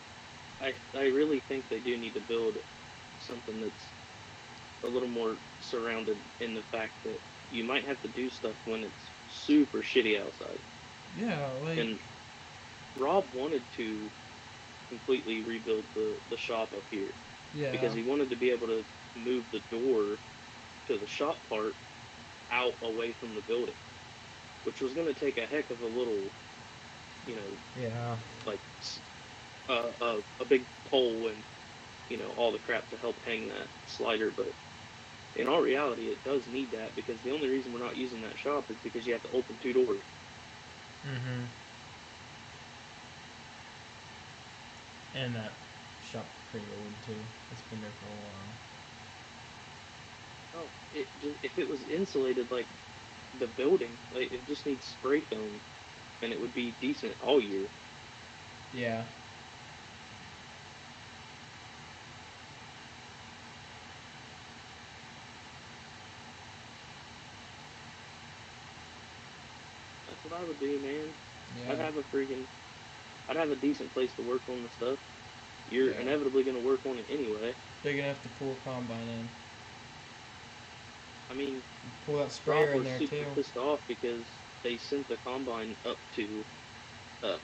really think they do need to build something that's a little more surrounded in the fact that you might have to do stuff when it's super shitty outside. Yeah, like. And Rob wanted to completely rebuild the shop up here because Yeah. he wanted to be able to move the door to the shop part out away from the building, which was going to take a heck of a little, you know, Yeah. like a big pole and all the crap to help hang that slider. But in all reality, it does need that because the only reason we're not using that shop is because you have to open two doors. Mm-hmm. And that shop's pretty old too. It's been there for a while. Oh, if it was insulated like the building, like it just needs spray foam and it would be decent all year. Yeah. That's what I would do, man. I'd Yeah. have a freaking, I'd have a decent place to work on the stuff. You're Yeah. inevitably going to work on it anyway. Big enough to pull a combine in. I mean, Pull that Rob sprayer in was there super too. pissed off because they sent the combine up to uh,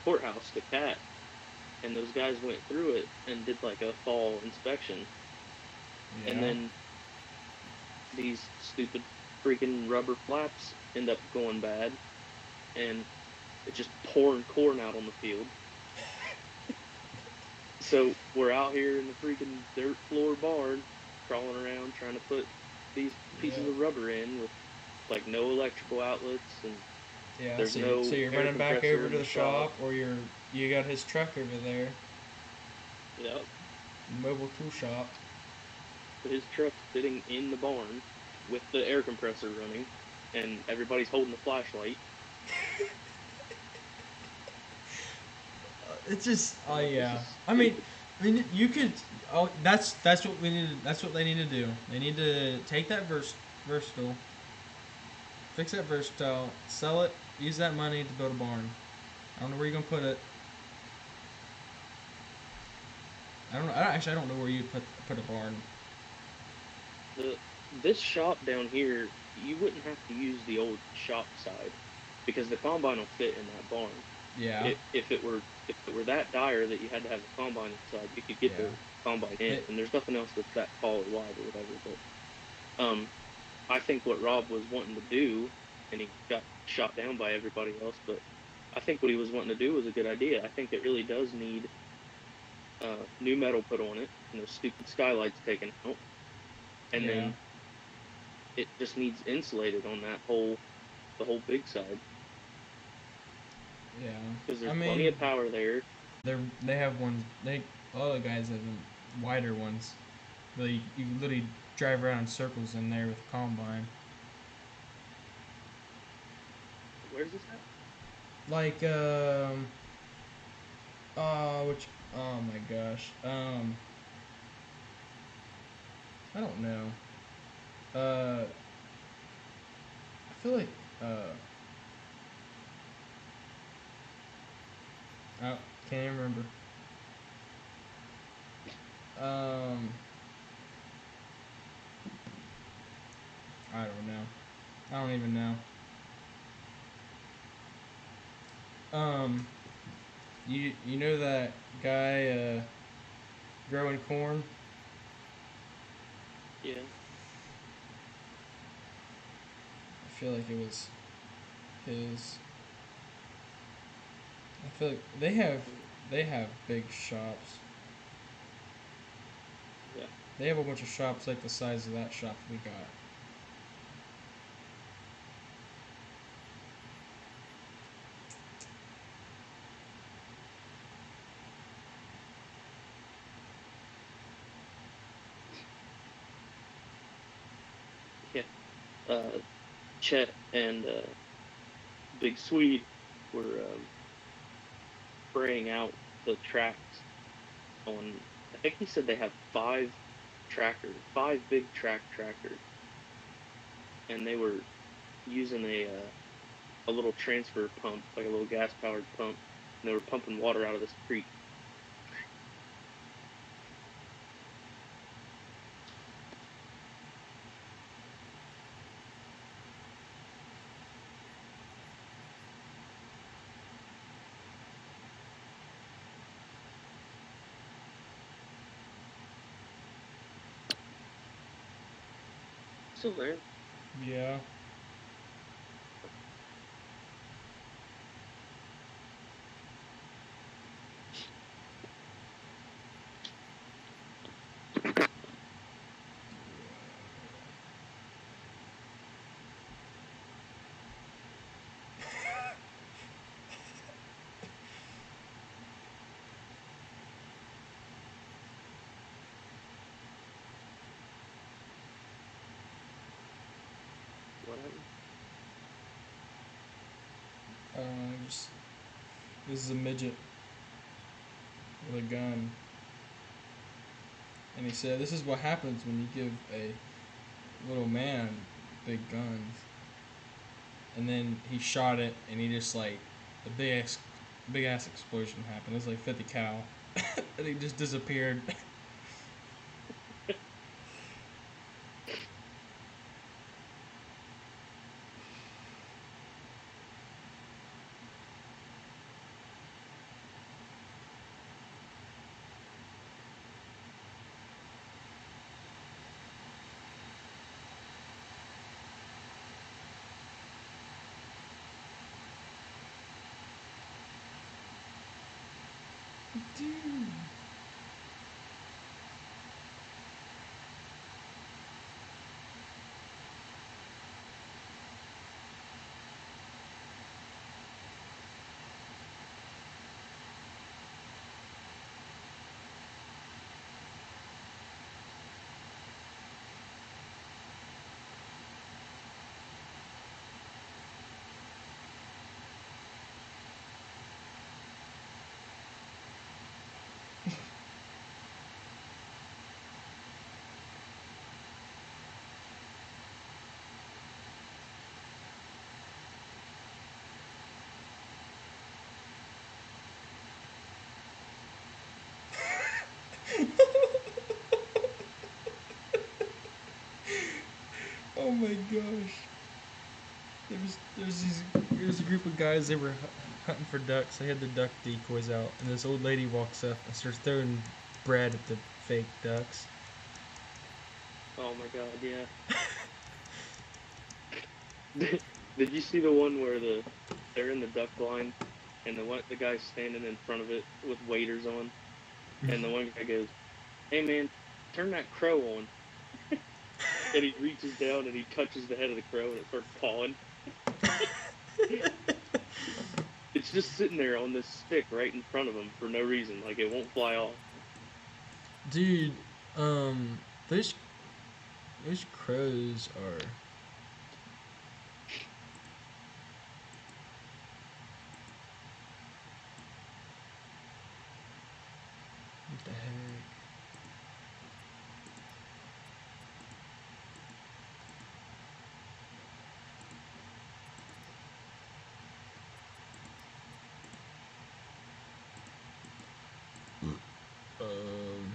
courthouse to Cat, and those guys went through it and did like a fall inspection, and Yeah. then these stupid freaking rubber flaps end up going bad, and it's just pouring corn out on the field. So we're out here in the freaking dirt floor barn, crawling around trying to put these Yeah. pieces of rubber in with like no electrical outlets, and Yeah. there's So no you're air running back over compressor to in the the shop. shop, or you got his truck over there, Yep. mobile tool shop. So his truck's sitting in the barn with the air compressor running, and everybody's holding a flashlight. It's just, I'm oh like, this yeah. is I mean, stupid. you could. Oh, that's what we need. That's what they need to do. They need to take that versatile, fix that versatile, sell it, use that money to build a barn. I don't know where you're gonna put it. I don't know. I don't know where you put a barn. The This shop down here, you wouldn't have to use the old shop side because the combine will fit in that barn. Yeah, If it were that dire that you had to have a combine inside, you could get yeah. the combine in, It, and there's nothing else that's that tall or wide or whatever. But um, I think what Rob was wanting to do, and he got shot down by everybody else, but I think what he was wanting to do was a good idea. I think it really does need new metal put on it, and those stupid skylights taken out, and yeah, then it just needs insulated on the whole big side yeah. because I there's plenty mean, of power there. they have ones. A lot of guys have them wider ones. Really, you can literally drive around in circles in there with a combine. Where's this at? Like which oh my gosh. I don't know. I feel like uh I can't even remember. Um I don't know. I don't even know. Um you know that guy growing corn? Yeah. I feel like it was his. I feel like they have big shops. Yeah. They have a bunch of shops like the size of that shop we got. Yeah. Uh, Chet and Big Swede were spraying out the tracks on. I think he said they have five big tractors, and they were using a little transfer pump, like a little gas powered pump, and they were pumping water out of this creek. Still there? Yeah. What happened? Just this is a midget with a gun, and he said, "This is what happens when you give a little man big guns." And then he shot it, and he just like a big ass explosion happened. It was like 50 cal, and he just disappeared. Dude. Oh my gosh. There was a group of guys. They were hunting for ducks. They had the duck decoys out, and this old lady walks up and starts throwing bread at the fake ducks. Oh my god, yeah. Did you see the one where they're in the duck blind and the guy's standing in front of it with waders on, and the one guy goes, "Hey man, turn that crow on," and he reaches down and he touches the head of the crow and it starts pawing. It's just sitting there on this stick right in front of him for no reason, like it won't fly off. Dude, those crows are. What the heck? Um.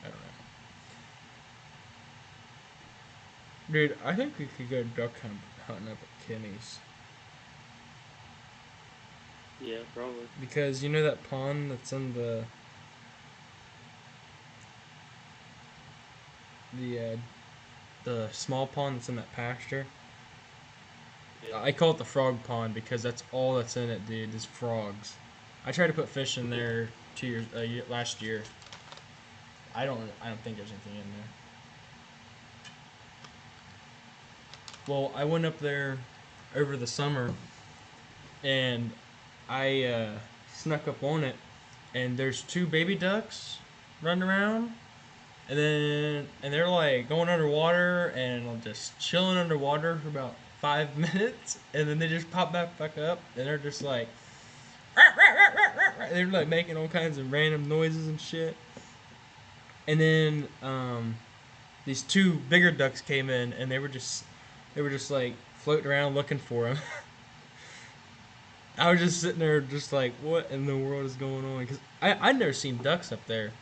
I don't know. Dude, I think we could go duck hunting up at Kenny's. Yeah, probably. Because you know that pond that's in the small pond that's in that pasture? Yeah. I call it the frog pond because that's all that's in it, dude, is frogs. I tried to put fish in there last year. I don't think there's anything in there. Well, I went up there over the summer and I snuck up on it, and there's two baby ducks running around, and they're like going underwater and I'm just chilling underwater for about 5 minutes, and then they just pop back up, and they're just like they're like making all kinds of random noises and shit. And then these two bigger ducks came in, and they were just like floating around looking for him. I was just sitting there, just like, what in the world is going on? Because I'd never seen ducks up there.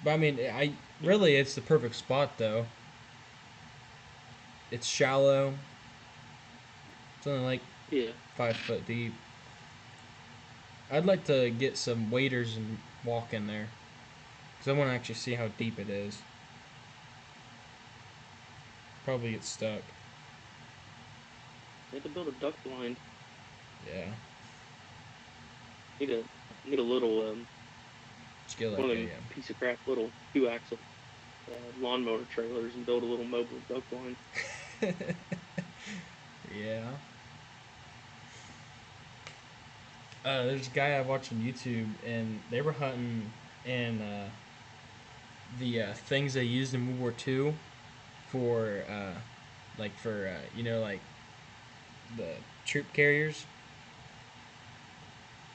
But I mean, it's the perfect spot though. It's shallow. It's only like 5 foot deep. I'd like to get some waders and walk in there, because I want to actually see how deep it is. Probably get stuck. You have to build a duck blind. Yeah. Need a little Just get like one of them piece of crap little 2-axle lawnmower trailers and build a little mobile duck blind. Yeah. There's a guy I watch on YouTube, and they were hunting in the things they used in World War II for like the troop carriers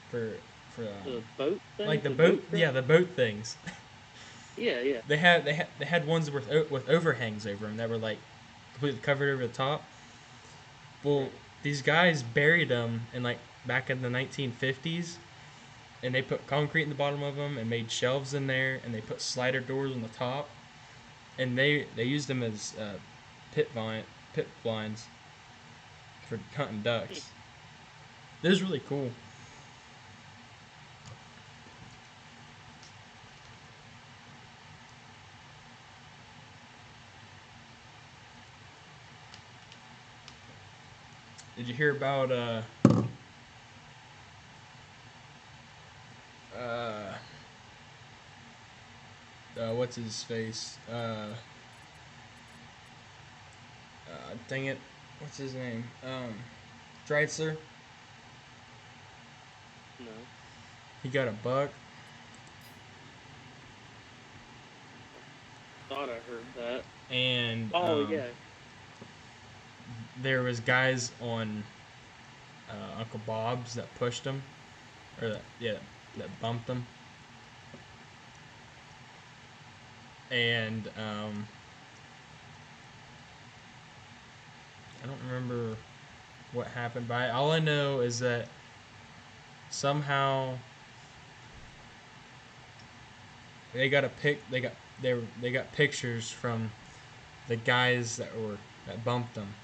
for The boat thing? like the boat the boat things. Yeah. They had ones with overhangs over them that were like completely covered over the top. Well, these guys buried them in like back in the 1950s, and they put concrete in the bottom of them and made shelves in there, and they put slider doors on the top, and they used them as pit blinds for hunting ducks. It was really cool. Did you hear about uh what's his face? Dang it, what's his name? Dreitzer. No. He got a buck. Thought I heard that. And Oh yeah. there was guys on Uncle Bob's that pushed him, or that bumped him, and I don't remember what happened. But all I know is that somehow they got a pic. They got pictures from the guys that bumped them,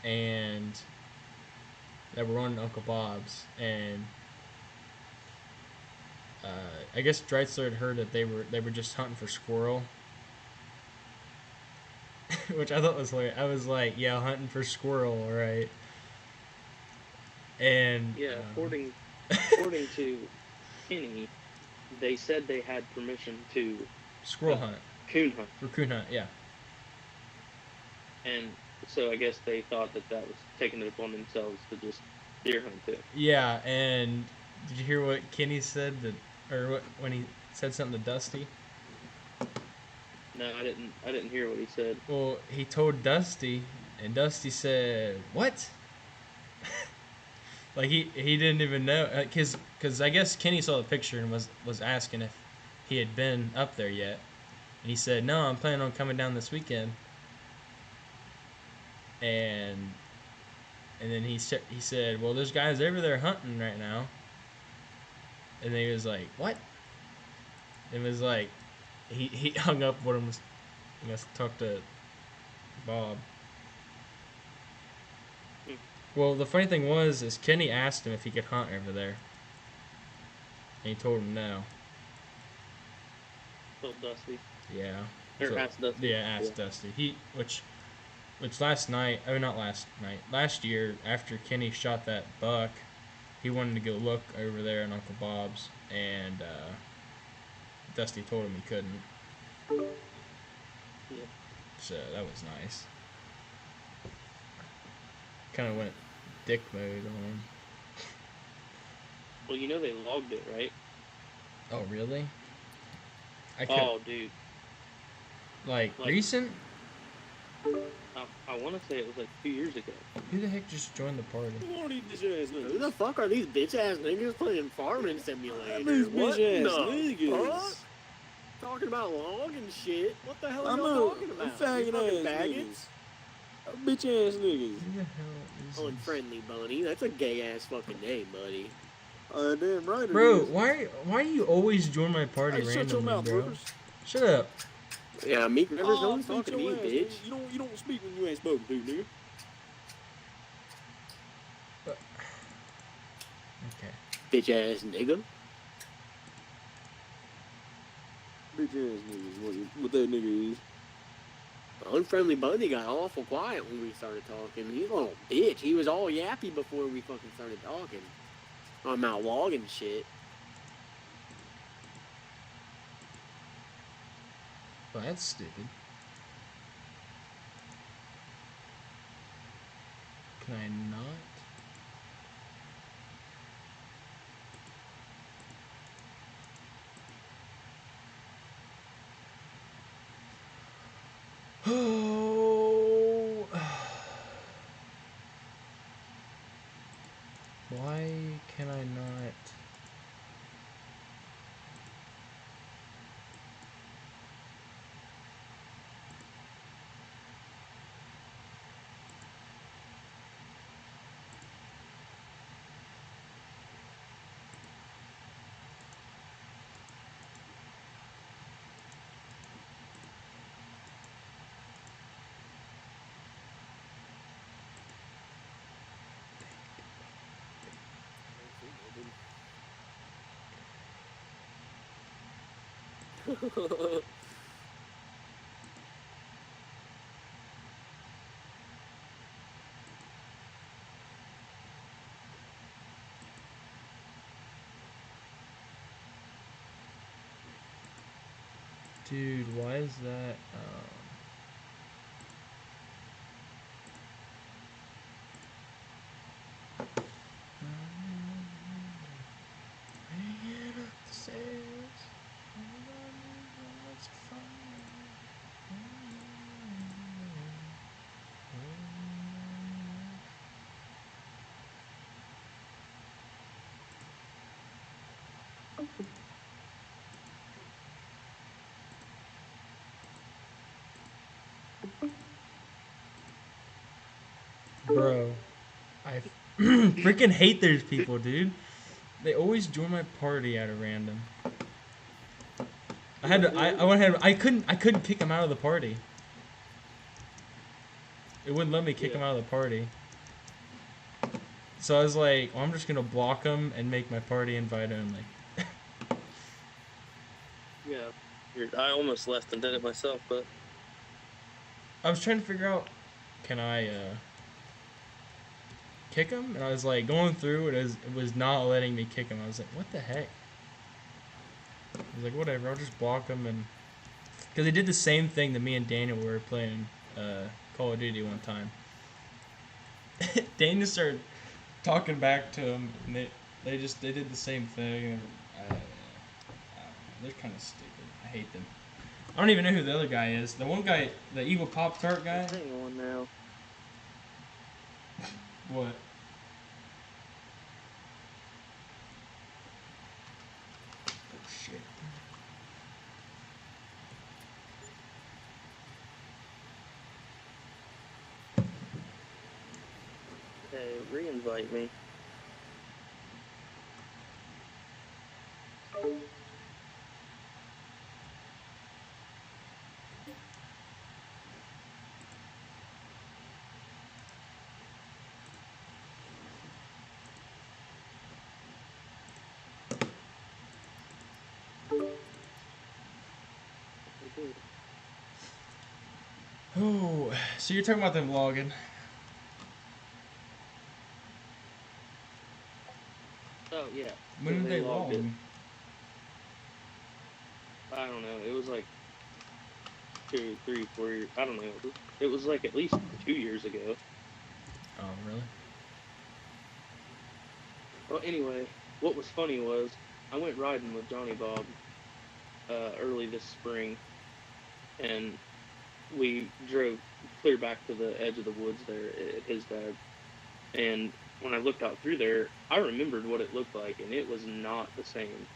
and that were on Uncle Bob's, and I guess Dreitzer had heard that they were just hunting for squirrel, which I thought was hilarious. I was like, yeah, hunting for squirrel, all right. And Yeah. According to Kenny, they said they had permission to squirrel hunt coon hunt, for coon hunt, yeah. and so I guess they thought that was taking it upon themselves to just deer hunt too. Yeah, and did you hear what Kenny said when he said something to Dusty? No, I didn't. I didn't hear what he said. Well, he told Dusty, and Dusty said, "What?" Like he didn't even know, cause I guess Kenny saw the picture and was asking if he had been up there yet, and he said, "No, I'm planning on coming down this weekend." And then he said, "Well, there's guys over there hunting right now." And then he was like, "What?" It was like he hung up with him. I guess talk to Bob. Hmm. Well, the funny thing was, is Kenny asked him if he could hunt over there, and he told him no. Told Dusty. Yeah. Or asked Dusty. Yeah, asked Dusty. Which last night, oh not last night, last year after Kenny shot that buck, he wanted to go look over there in Uncle Bob's, and Dusty told him he couldn't. Yeah. So that was nice. Kind of went dick mode on him. Well, you know they logged it, right? Oh really? Oh, dude. Like recent? I want to say it was like 2 years ago. Who the heck just joined the party? Who the fuck are these bitch ass niggas playing Farming Simulator? These What bitch ass the niggas. fuck? Talking about logging shit. What the hell are I'm y'all talking about? faggot You fucking ass faggots? niggas. Bitch ass niggas. Who the hell is this? Unfriendly bunny. That's a gay ass fucking name, buddy. Damn right. Bro, why do you always join my party Hey, shut your randomly, mouth, bro? Rivers. Shut up. Yeah, Meek Rivers, Oh, don't talk to me, your ass, bitch. nigga. You don't speak when you ain't spoken to, nigga. Okay. Bitch ass nigga. Bitch ass niggas. What that nigga is. Unfriendly bunny got awful quiet when we started talking. He's a little bitch. He was all yappy before we fucking started talking. I'm out logging shit. Well, that's stupid. Can I not? Oh. Why can I not? Dude, why is that? Hanging up the stairs. What's Bro, I freaking hate those people, dude. They always join my party at a random. I had to. I went ahead. I couldn't kick him out of the party. It wouldn't let me kick him out of the party. So I was like, well, I'm just gonna block him and make my party invite only. Yeah. I almost left and did it myself, but I was trying to figure out, can I kick him? And I was like going through it, it was not letting me kick him. I was like, what the heck? I was like, whatever, I'll just block him. And because they did the same thing that me and Daniel were playing Call of Duty one time. Daniel started talking back to him, and they did the same thing. And they're kind of stupid. I hate them. I don't even know who the other guy is. The one guy, the evil Pop-Tart guy. hang on now. What? Oh shit. Hey, re-invite me. Oh, so you're talking about them vlogging. Oh yeah. When So did they logged vlog? it. I don't know. It was like 2, 3, 4 years. I don't know. It was like at least 2 years ago. Oh, really? Well, anyway, what was funny was I went riding with Johnny Bob early this spring, and we drove clear back to the edge of the woods there at his dad. And when I looked out through there, I remembered what it looked like, and it was not the same.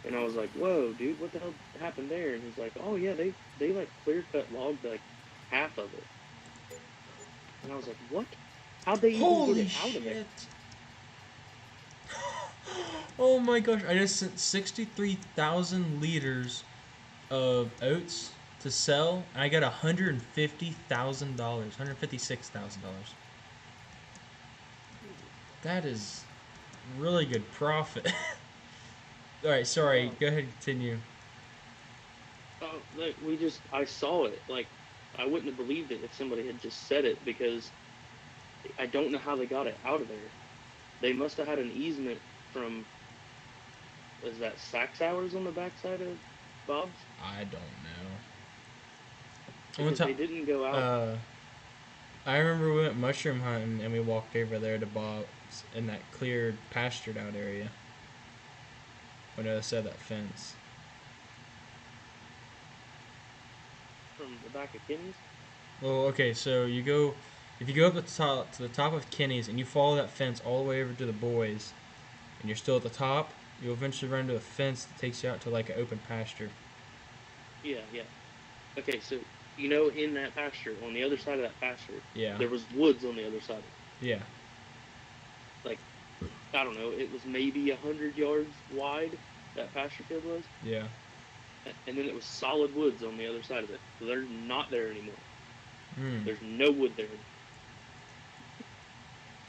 And I was like, "Whoa, dude, what the hell happened there?" And he's like, "Oh yeah, they like clear cut logged like half of it." And I was like, "What? How'd they even Holy get it out of there?" shit! Oh my gosh! I just sent 63,000 liters of oats to sell, and I got $150,000, $156,000. That is really good profit. All right, sorry. Go ahead, continue. Oh, like I saw it. Like, I wouldn't have believed it if somebody had just said it, because I don't know how they got it out of there. They must have had an easement from, is that Sax Hours on the backside of Bob's? I don't know. Because they didn't go out. I remember we went mushroom hunting and we walked over there to Bob's in that cleared, pastured out area. On the other side of that fence. From the back of Kenny's? Well, okay, so if you go up to the top of Kenny's and you follow that fence all the way over to the boys, and you're still at the top, you'll eventually run into a fence that takes you out to like an open pasture. Yeah, yeah. Okay, so, you know, in that pasture, on the other side of that pasture, Yeah. there was woods on the other side. Yeah. Like, I don't know, it was maybe 100 yards wide, that pasture field was. Yeah. And then it was solid woods on the other side of it. So they're not there anymore. Hmm. There's no wood there.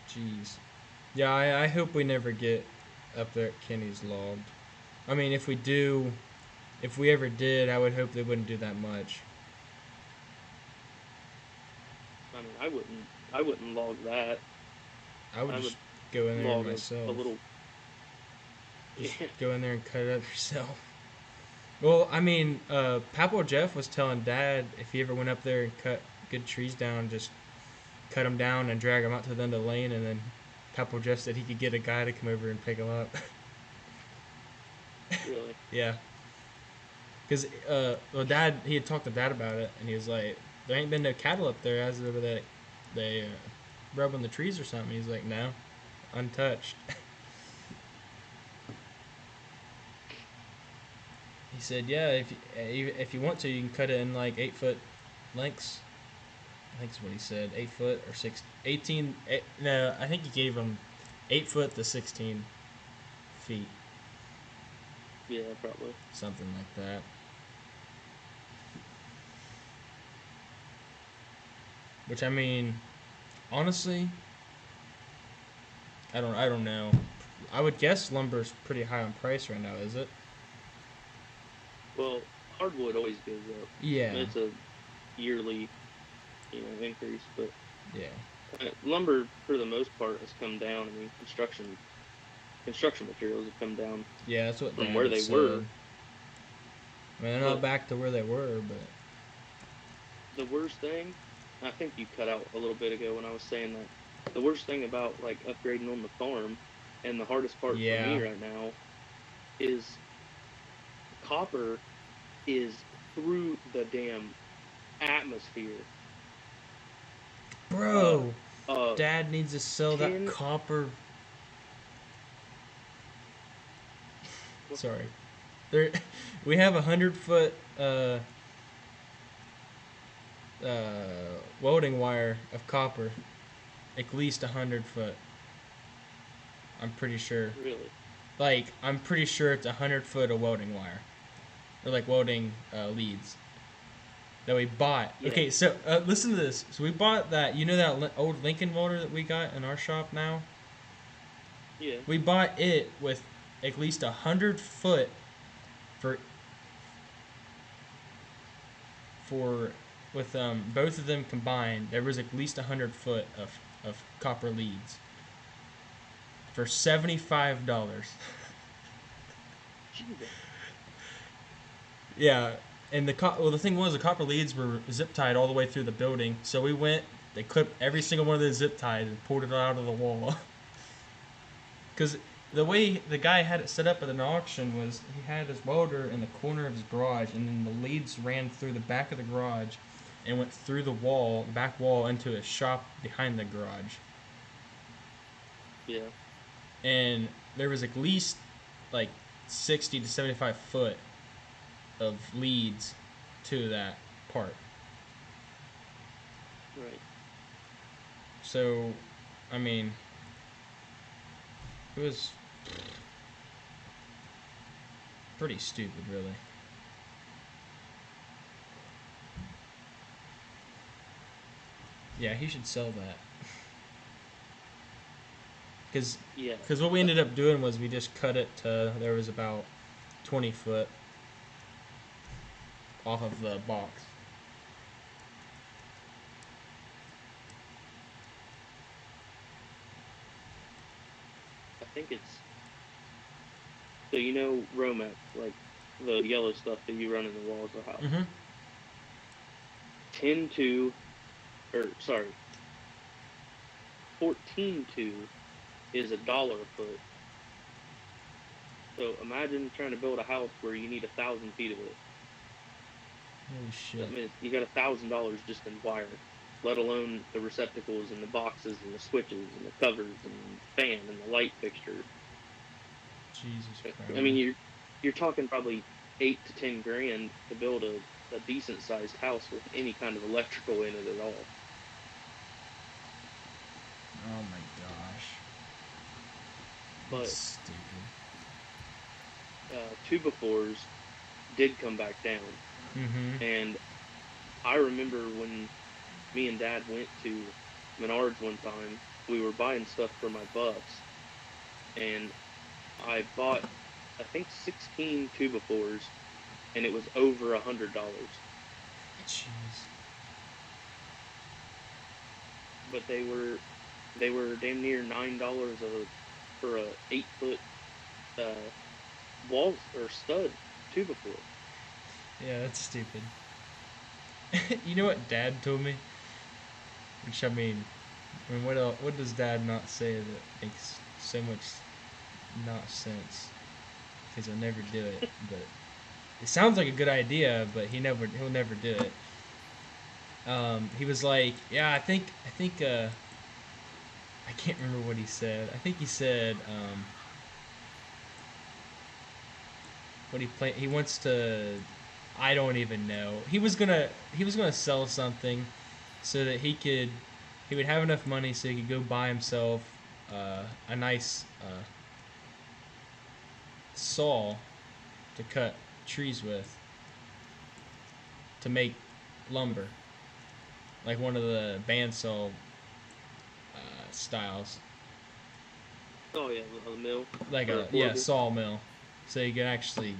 Jeez. Yeah, I hope we never get up there at Kenny's logged. I mean, if we do, if we ever did, I would hope they wouldn't do that much. I mean, I wouldn't log that. I would I just would go in there log a myself. little. Just Yeah, go in there and cut it up yourself. Well, I mean, Papo Jeff was telling Dad if he ever went up there and cut good trees down, just cut them down and drag them out to the end of the lane, and then Papo Jeff said he could get a guy to come over and pick them up. really. Yeah. Because, well, Dad, he had talked to Dad about it, and he was like, there ain't been no cattle up there as of that they rubbing the trees or something. He's like, no, untouched. He said, yeah, if you want to, you can cut it in like 8-foot lengths. I think that's what he said, 8 foot or 18. No, I think he gave him 8 foot to 16 feet, Yeah, probably. something like that. Which, I mean, honestly, I don't know. I would guess lumber's pretty high on price right now, is it? Well, hardwood always goes up. Yeah. It's a yearly, increase, but Yeah. lumber for the most part has come down. I mean, construction materials have come down Yeah, that's what from Dad where had they said. were. I mean, they're not But back to where they were, but the worst thing, I think you cut out a little bit ago when I was saying that the worst thing about like upgrading on the farm, and the hardest part for Yeah. me right now, is copper is through the damn atmosphere. bro, Uh, Dad needs to sell that 10 copper. Sorry, there. We have 100-foot welding wire of copper, at least 100 foot. I'm pretty sure. really. Like, I'm pretty sure it's 100 foot of welding wire, or like welding leads that we bought. Yeah. Okay, so listen to this. So we bought that. You know that old Lincoln welder that we got in our shop now. Yeah. We bought it with at least 100 foot for with both of them combined. There was at least 100 foot of copper leads for $75. Jesus. Yeah, and the thing was the copper leads were zip tied all the way through the building. So we went, they clipped every single one of those zip ties and pulled it out of the wall. Because the way the guy had it set up at an auction was he had his welder in the corner of his garage, and then the leads ran through the back of the garage and went through the back wall, into his shop behind the garage. Yeah. And there was at least like 60 to 75 foot of leads to that part. Right. So, I mean, it was pretty stupid, really. Yeah, he should sell that. Because Yeah. what we ended up doing was we just cut it to, there was about 20 foot off of the box. I think it's so Romex, like the yellow stuff that you run in the walls of the house. Mm-hmm. 10-2, or sorry, 14-2 is $1 a foot. So imagine trying to build a house where you need 1,000 feet of it. Holy shit. That means you got $1,000 just in wire, let alone the receptacles and the boxes and the switches and the covers and the fan and the light fixture. Jesus Christ. I mean, you're talking probably 8 to 10 grand to build a decent sized house with any kind of electrical in it at all. Oh my gosh. But That's stupid. 2x4s did come back down. Mm-hmm. And I remember when me and Dad went to Menards one time, we were buying stuff for my bus, and I bought, I think, 16 2x4s and it was over $100. Jeez. But they were damn near $9 for a 8-foot wall or stud two before. Yeah, that's stupid. You know what Dad told me? Which I mean, what else, what does Dad not say that makes so much not sense? Because he'll never do it. But it sounds like a good idea, but he'll never do it. He was like, yeah, I think I can't remember what he said. I think he said what he wants to. I don't even know. He was gonna sell something so that he would have enough money so he could go buy himself a nice saw to cut trees with to make lumber, like one of the bandsaw styles, Oh yeah, the mill. like Or a horrible. sawmill, so he could actually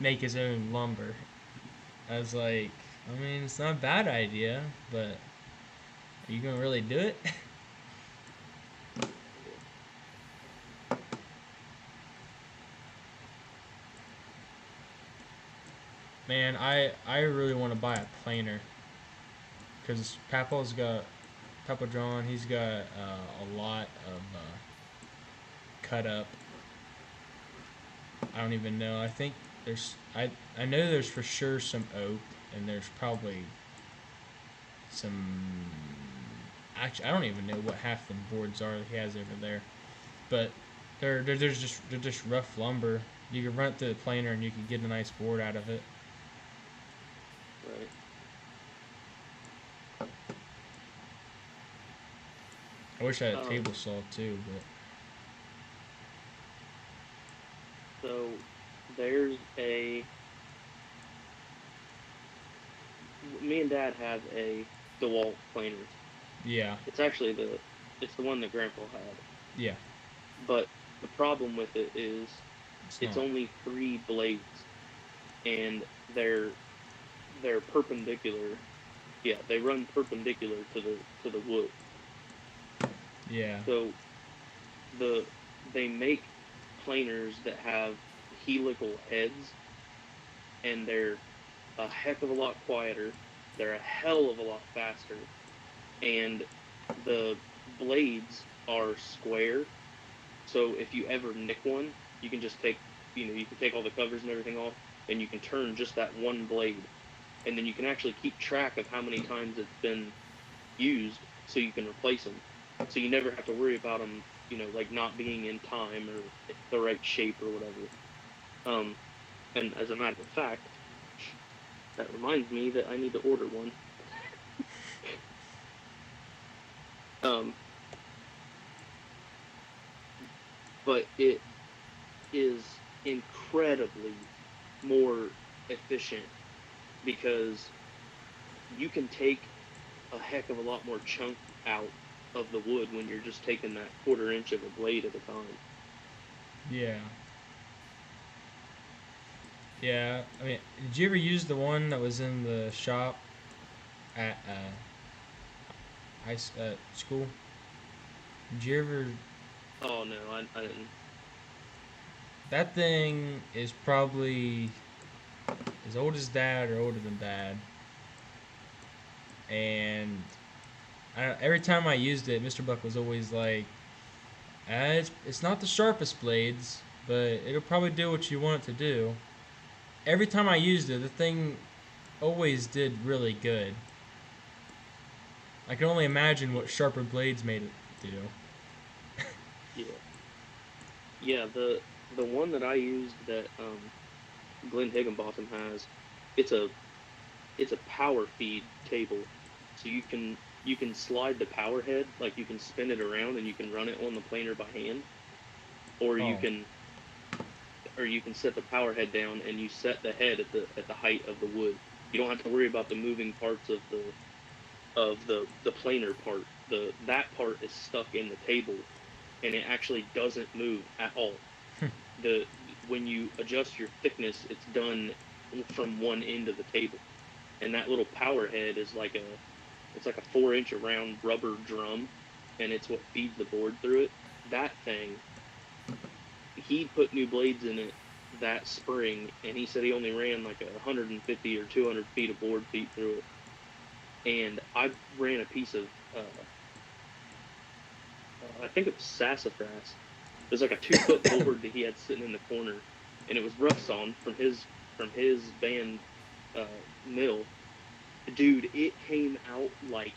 make his own lumber. I was like, I mean, it's not a bad idea, but are you gonna really do it? Man, I really want to buy a planer because Papa John. He's got a lot of cut up. I don't even know. I think I know there's for sure some oak, and there's probably some. Actually, I don't even know what half the boards are that he has over there, but they're just rough lumber. You can run it through the planer, and you can get a nice board out of it. Right. I wish I had a table saw too, but So there's me and Dad have a DeWalt planer. yeah, It's actually it's the one that Grandpa had. yeah, But the problem with it is it's not. only 3 blades, and they're perpendicular. Yeah, they run perpendicular to the wood. Yeah, So they make planers that have helical heads, and they're a heck of a lot quieter. They're a hell of a lot faster, and the blades are square. So if you ever nick one, you can just you can take all the covers and everything off, and you can turn just that one blade, and then you can actually keep track of how many times it's been used, so you can replace them. So you never have to worry about them, like not being in time or the right shape or whatever. And as a matter of fact, that reminds me that I need to order one. But it is incredibly more efficient because you can take a heck of a lot more chunk out of the wood when you're just taking that 1/4 inch of a blade at a time. yeah, yeah. I mean, did you ever use the one that was in the shop at school? Did you ever? Oh no, I didn't. That thing is probably as old as Dad or older than Dad, and every time I used it, Mr. Buck was always like, it's not the sharpest blades, but it'll probably do what you want it to do. Every time I used it, the thing always did really good. I can only imagine what sharper blades made it do. Yeah, yeah. The one that I used that Glenn Higginbotham has, it's a power feed table, so you can slide the power head, like you can spin it around and you can run it on the planer by hand, or you can set the power head down and you set the head at the height of the wood. You don't have to worry about the moving parts of the planer part. That part is stuck in the table, and it actually doesn't move at all. when you adjust your thickness, it's done from one end of the table, and that little power head is like it's like a 4-inch round rubber drum, and it's what feeds the board through it. That thing, he put new blades in it that spring, and he said he only ran like 150 or 200 feet of board feet through it. And I ran a piece of, I think it was sassafras. It was like a 2-foot board that he had sitting in the corner, and it was rough sawn from his band mill. Dude, it came out like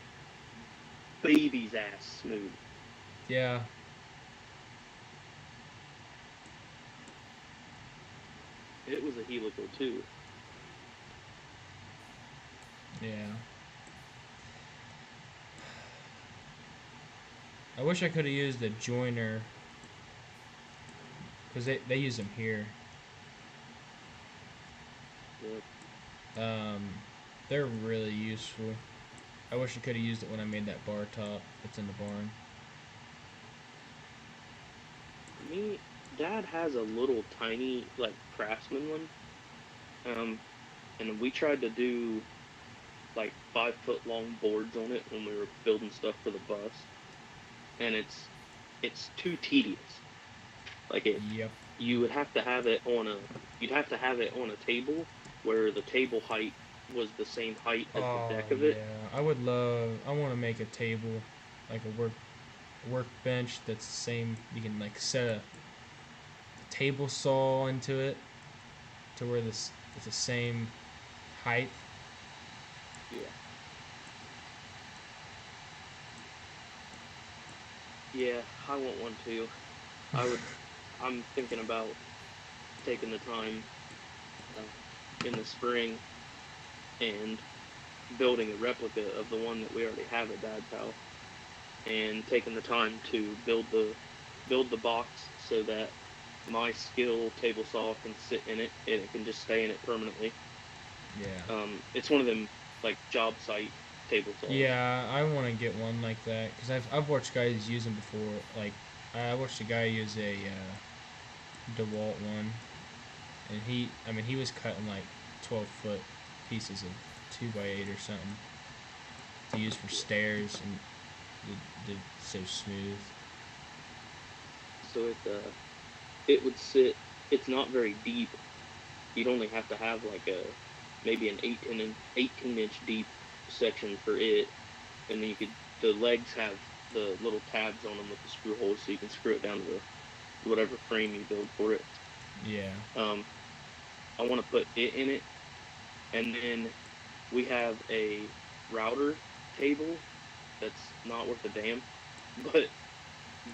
baby's ass smooth. Yeah. It was a helical too. Yeah. I wish I could have used the joiner. Because they use them here. Yep. They're really useful. I wish I could have used it when I made that bar top that's in the barn. Dad has a little tiny like Craftsman one, and we tried to do like 5-foot long boards on it when we were building stuff for the bus, and it's too tedious. Like Yep. you would have to have it on a table where the table height was the same height as the deck of it. Yeah. I want to make a table, like a workbench that's the same. You can like set a table saw into it to where it's the same height. Yeah. Yeah, I want one too. I'm thinking about taking the time in the spring and building a replica of the one that we already have at Dad's house, and taking the time to build the box so that my skill table saw can sit in it and it can just stay in it permanently. Yeah. It's one of them like job site table saws. Yeah, I want to get one like that because I've watched guys use them before. Like I watched a guy use a DeWalt one, and he was cutting like 12-foot pieces of 2x8 or something to use for stairs, and did so smooth. So it would sit. It's not very deep. You'd only have to have like maybe an 18-inch deep section for it, and then the legs have the little tabs on them with the screw holes, so you can screw it down to whatever frame you build for it. Yeah. I want to put it in it, and then we have a router table that's not worth a damn, but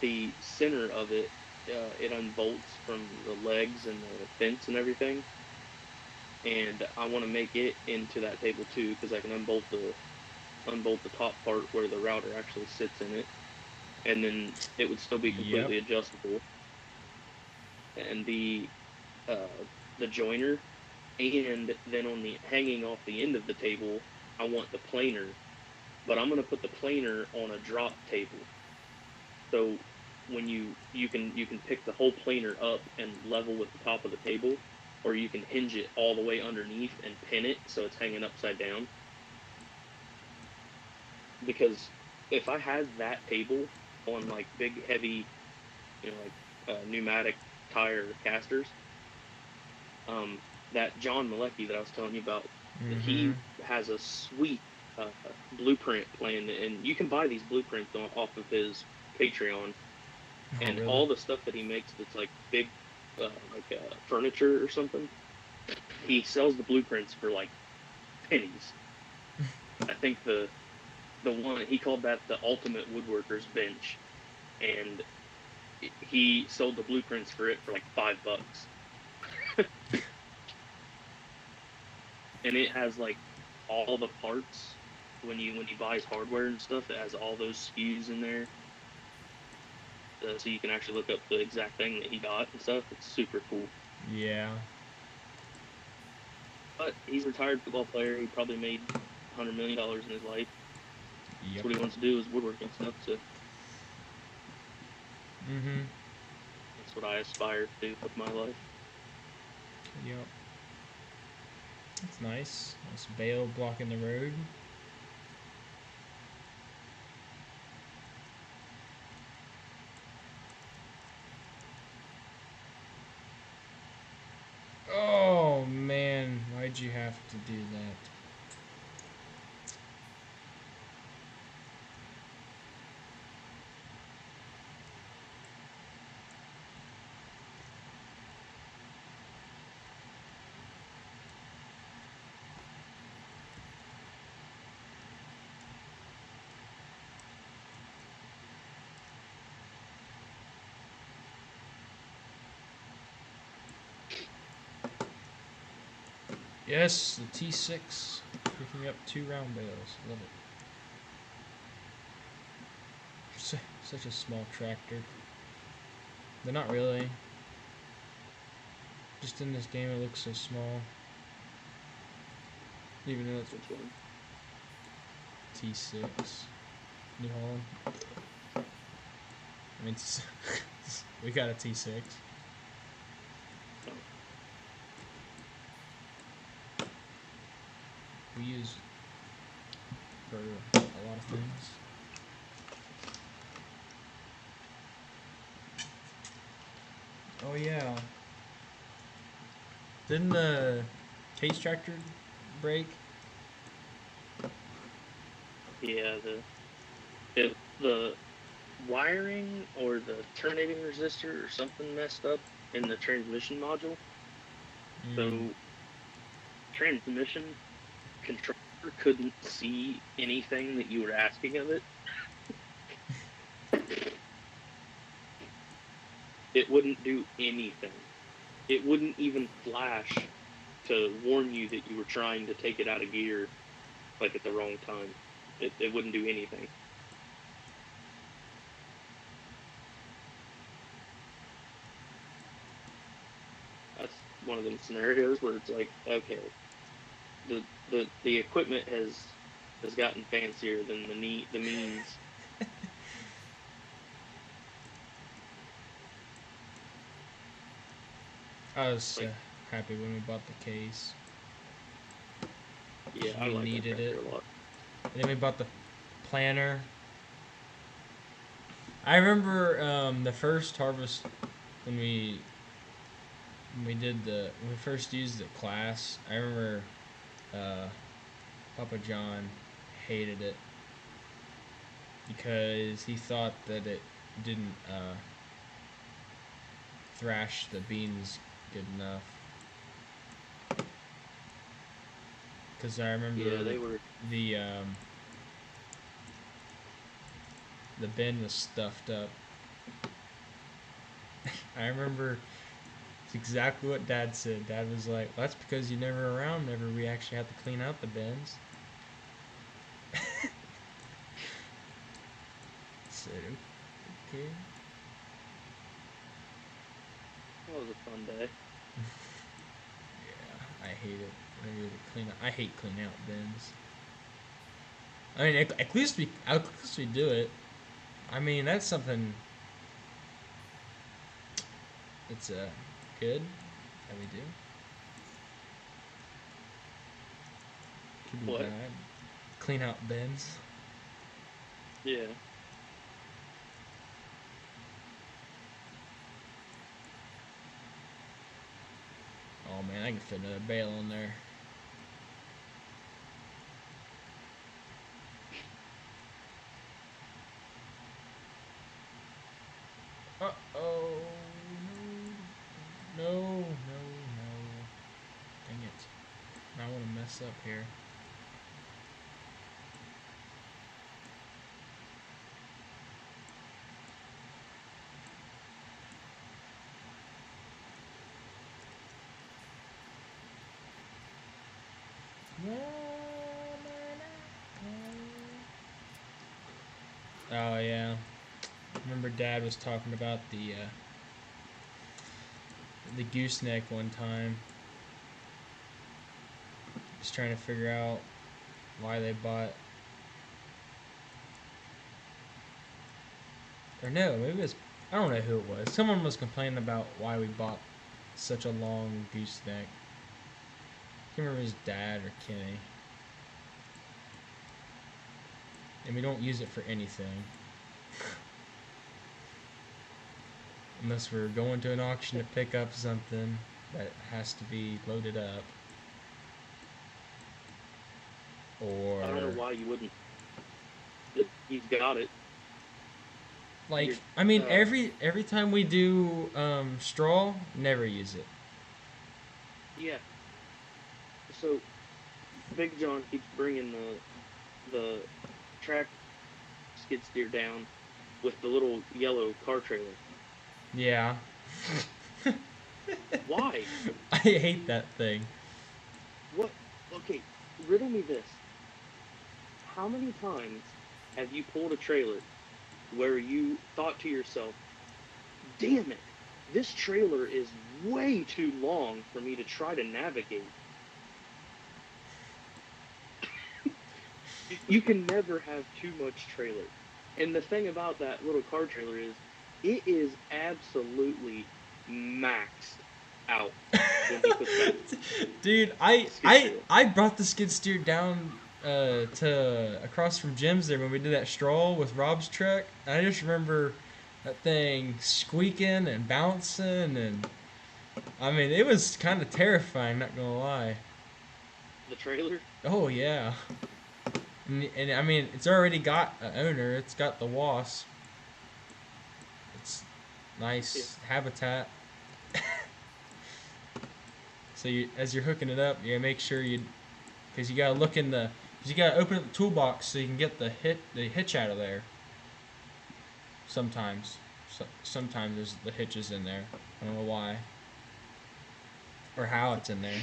the center of it, it unbolts from the legs and the fence and everything, and I want to make it into that table too, because I can unbolt the top part where the router actually sits in it, and then it would still be completely adjustable. And the joiner, and then on the hanging off the end of the table, I want the planer, but I'm gonna put the planer on a drop table. So when you can pick the whole planer up and level with the top of the table, or you can hinge it all the way underneath and pin it so it's hanging upside down. Because if I had that table on like big heavy, like pneumatic tire casters, that John Malecki that I was telling you about, he has a sweet blueprint plan, and you can buy these blueprints off of his Patreon. And really? all the stuff that he makes that's like big, furniture or something, he sells the blueprints for like pennies. I think the one he called that the ultimate woodworker's bench, and he sold the blueprints for it for like $5. And it has like all the parts when he buys hardware and stuff. It has all those SKUs in there, so you can actually look up the exact thing that he got and stuff. It's super cool. Yeah. But he's a retired football player. He probably made $100 million in his life. Yep. That's what he wants to do is woodworking stuff. So that's what I aspire to do with my life. Yep. That's nice. Nice bale blocking the road. Oh man, why'd you have to do that? Yes, the T6 picking up 2 round bales. Love it. Such a small tractor. But not really. Just in this game it looks so small. Even though it's Which one? T6. New Holland. I mean, we got a T6. We use for a lot of things. Oh yeah. Didn't the case tractor break? Yeah, the wiring or the terminating resistor or something messed up in the transmission module. So transmission controller couldn't see anything that you were asking of it. It wouldn't do anything. It wouldn't even flash to warn you that you were trying to take it out of gear, like at the wrong time. It wouldn't do anything. That's one of them scenarios where it's like, okay, the equipment has gotten fancier than the means. I was happy when we bought the case. Yeah, I We like needed that it. tractor a lot. And then we bought the planner. I remember the first harvest when we first used the class. I remember Papa John hated it because he thought that it didn't thrash the beans good enough. Because I remember They were. The bin was stuffed up. I remember it's exactly what Dad said. Dad was like, well, that's because you never around whenever we actually have to clean out the bins. So, okay. That was a fun day. Yeah, I hate it. I hate cleaning out bins. I mean, at least we do it. I mean, that's something that's good that we do. Could be What? bad. Clean out bins. Yeah. Oh man, I can fit another bale in there. Uh-oh. No. Dang it. I want to mess up here. Oh yeah. Remember Dad was talking about the gooseneck one time. Just trying to figure out why they bought. Or no, maybe it was, I don't know who it was. Someone was complaining about why we bought such a long gooseneck. I can't remember his dad or Kenny. And we don't use it for anything. Unless we're going to an auction to pick up something that has to be loaded up. Or I don't know why you wouldn't. He's got it. like, I mean, uh, every time we do straw, never use it. Yeah. So, Big John keeps bringing the track skid steer down with the little yellow car trailer. Yeah. Why? I hate that thing. What? Okay, riddle me this. How many times have you pulled a trailer where you thought to yourself, damn it, this trailer is way too long for me to try to navigate? You can never have too much trailer. And the thing about that little car trailer is, it is absolutely maxed out when he puts that Dude, skid steer. I brought the skid steer down to across from Jim's there when we did that stroll with Rob's truck. And I just remember that thing squeaking and bouncing, and I mean, it was kind of terrifying, not gonna lie. The trailer? Oh yeah. And I mean, it's already got an owner. It's got the wasp. It's nice habitat. So as you're hooking it up, you gotta make sure because you gotta look in you gotta open up the toolbox so you can get the hitch out of there. Sometimes, sometimes there's the hitch is in there. I don't know why or how it's in there.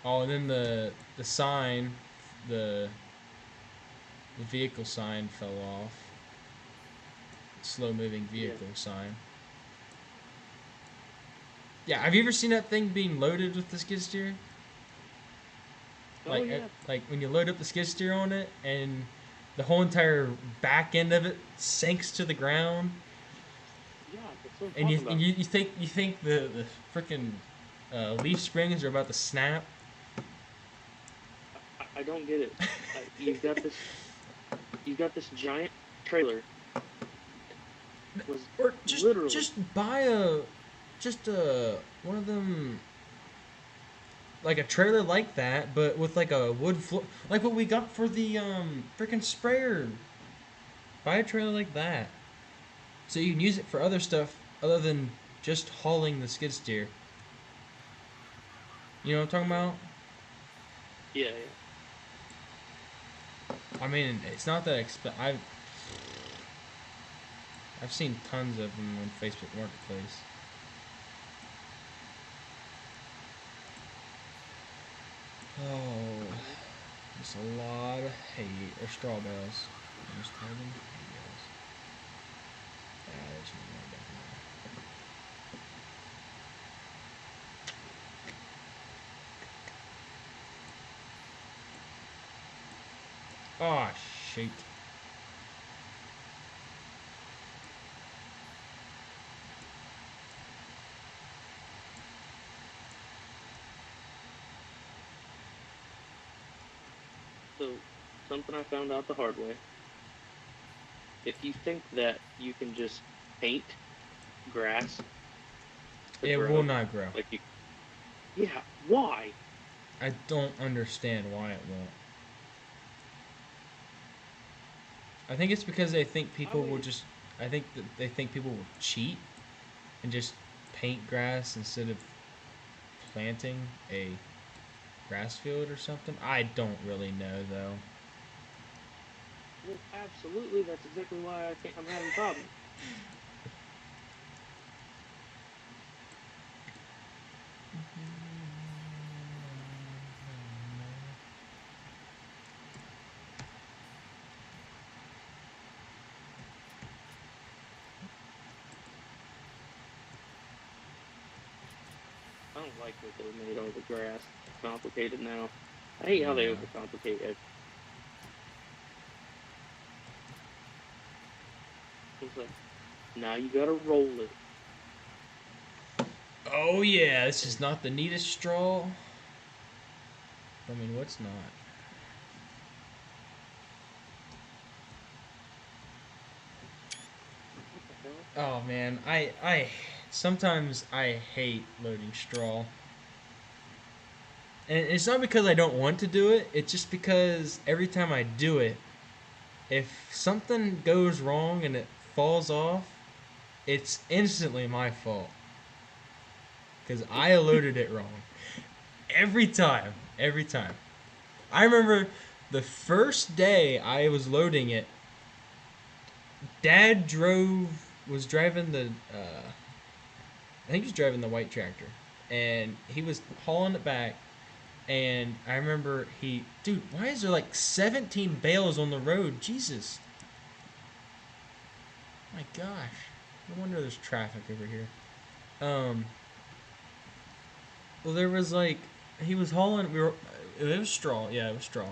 Oh, and then the sign, the vehicle sign fell off. Slow moving vehicle sign. Yeah, have you ever seen that thing being loaded with the skid steer? Oh, yeah. Like when you load up the skid steer on it and the whole entire back end of it sinks to the ground. Yeah, that's what I'm And talking about. you think the freaking leaf springs are about to snap. I don't get it. You've got this giant trailer. Was Or literally just buy one of them, like a trailer like that, but with like a wood floor, like what we got for the freaking sprayer. Buy a trailer like that, so you can use it for other stuff other than just hauling the skid steer. You know what I'm talking about? yeah. I mean, it's not that expensive. I've seen tons of them on Facebook Marketplace. Oh, just a lot of hay or straw bales. Just call them hay bales. There's no more back there. Oh, shoot. So, something I found out the hard way. If you think that you can just paint grass to It grow, will not grow. Yeah, why? I don't understand why it won't. I think it's because they think people will just. I think that they think people will cheat and just paint grass instead of planting a grass field or something. I don't really know though. Well, absolutely. That's exactly why I'm having problems. I don't like what they made all the grass complicated now. I hate how they Yeah. overcomplicate it. What's that? Now you gotta roll it. Oh yeah, this is not the neatest straw. I mean, what's not? Oh man, I sometimes I hate loading straw. And it's not because I don't want to do it, it's just because every time I do it, if something goes wrong and it falls off, it's instantly my fault. Because I loaded it wrong. Every time. Every time. I remember the first day I was loading it, Dad was driving I think he was driving the white tractor. And he was hauling it back. And I remember dude, why is there like 17 bales on the road? Jesus. My gosh. No wonder there's traffic over here. Well, there was like, he was hauling, it was straw. Yeah, it was straw.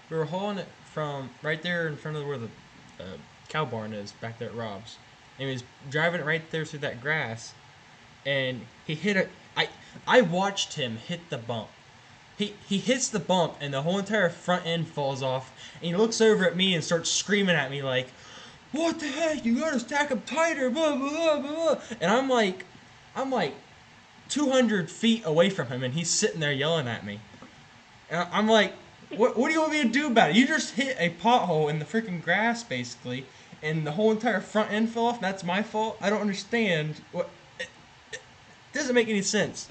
We were hauling it from right there in front of where the cow barn is, back there at Rob's. And he was driving it right there through that grass. And he hit it. I watched him hit the bump. He hits the bump and the whole entire front end falls off. And he looks over at me and starts screaming at me like, "What the heck? You gotta stack them tighter, blah blah blah blah." And I'm like 200 feet away from him, and he's sitting there yelling at me. And I'm like, what do you want me to do about it? You just hit a pothole in the freaking grass, basically, and the whole entire front end fell off, and that's my fault? I don't understand. It doesn't make any sense.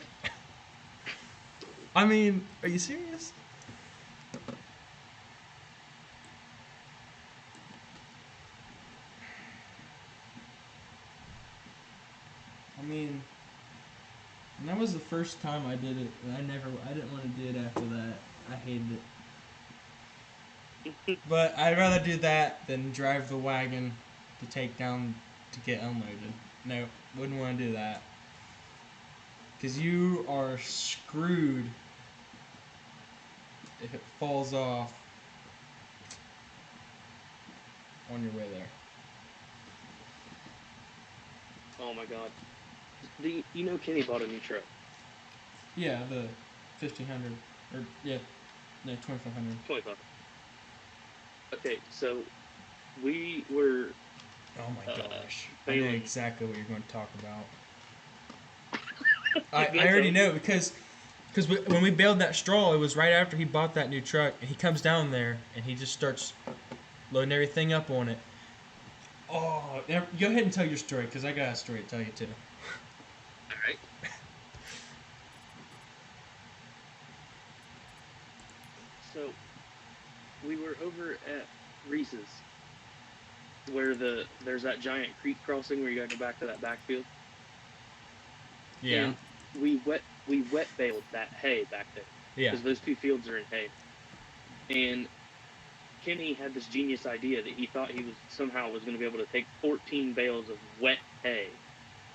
I mean, are you serious? I mean, and that was the first time I did it, and I didn't want to do it after that. I hated it. But I'd rather do that than drive the wagon to take down to get unloaded. No, wouldn't want to do that. Because you are screwed if it falls off on your way there. Oh my god. You know Kenny bought a new truck? Yeah, the 1500 or yeah, no 2500. 25. Okay, so we were. Oh my gosh! I know failing. exactly what you're going to talk about. I already know because when we baled that straw, it was right after he bought that new truck, and he comes down there and he just starts loading everything up on it. Oh, go ahead and tell your story because I got a story to tell you too. All right. So we were over at Reese's, where there's that giant creek crossing where you gotta go back to that backfield. Yeah. And we wet baled that hay back there. Yeah. Because those two fields are in hay. And Kenny had this genius idea that he thought he was going to be able to take 14 bales of wet hay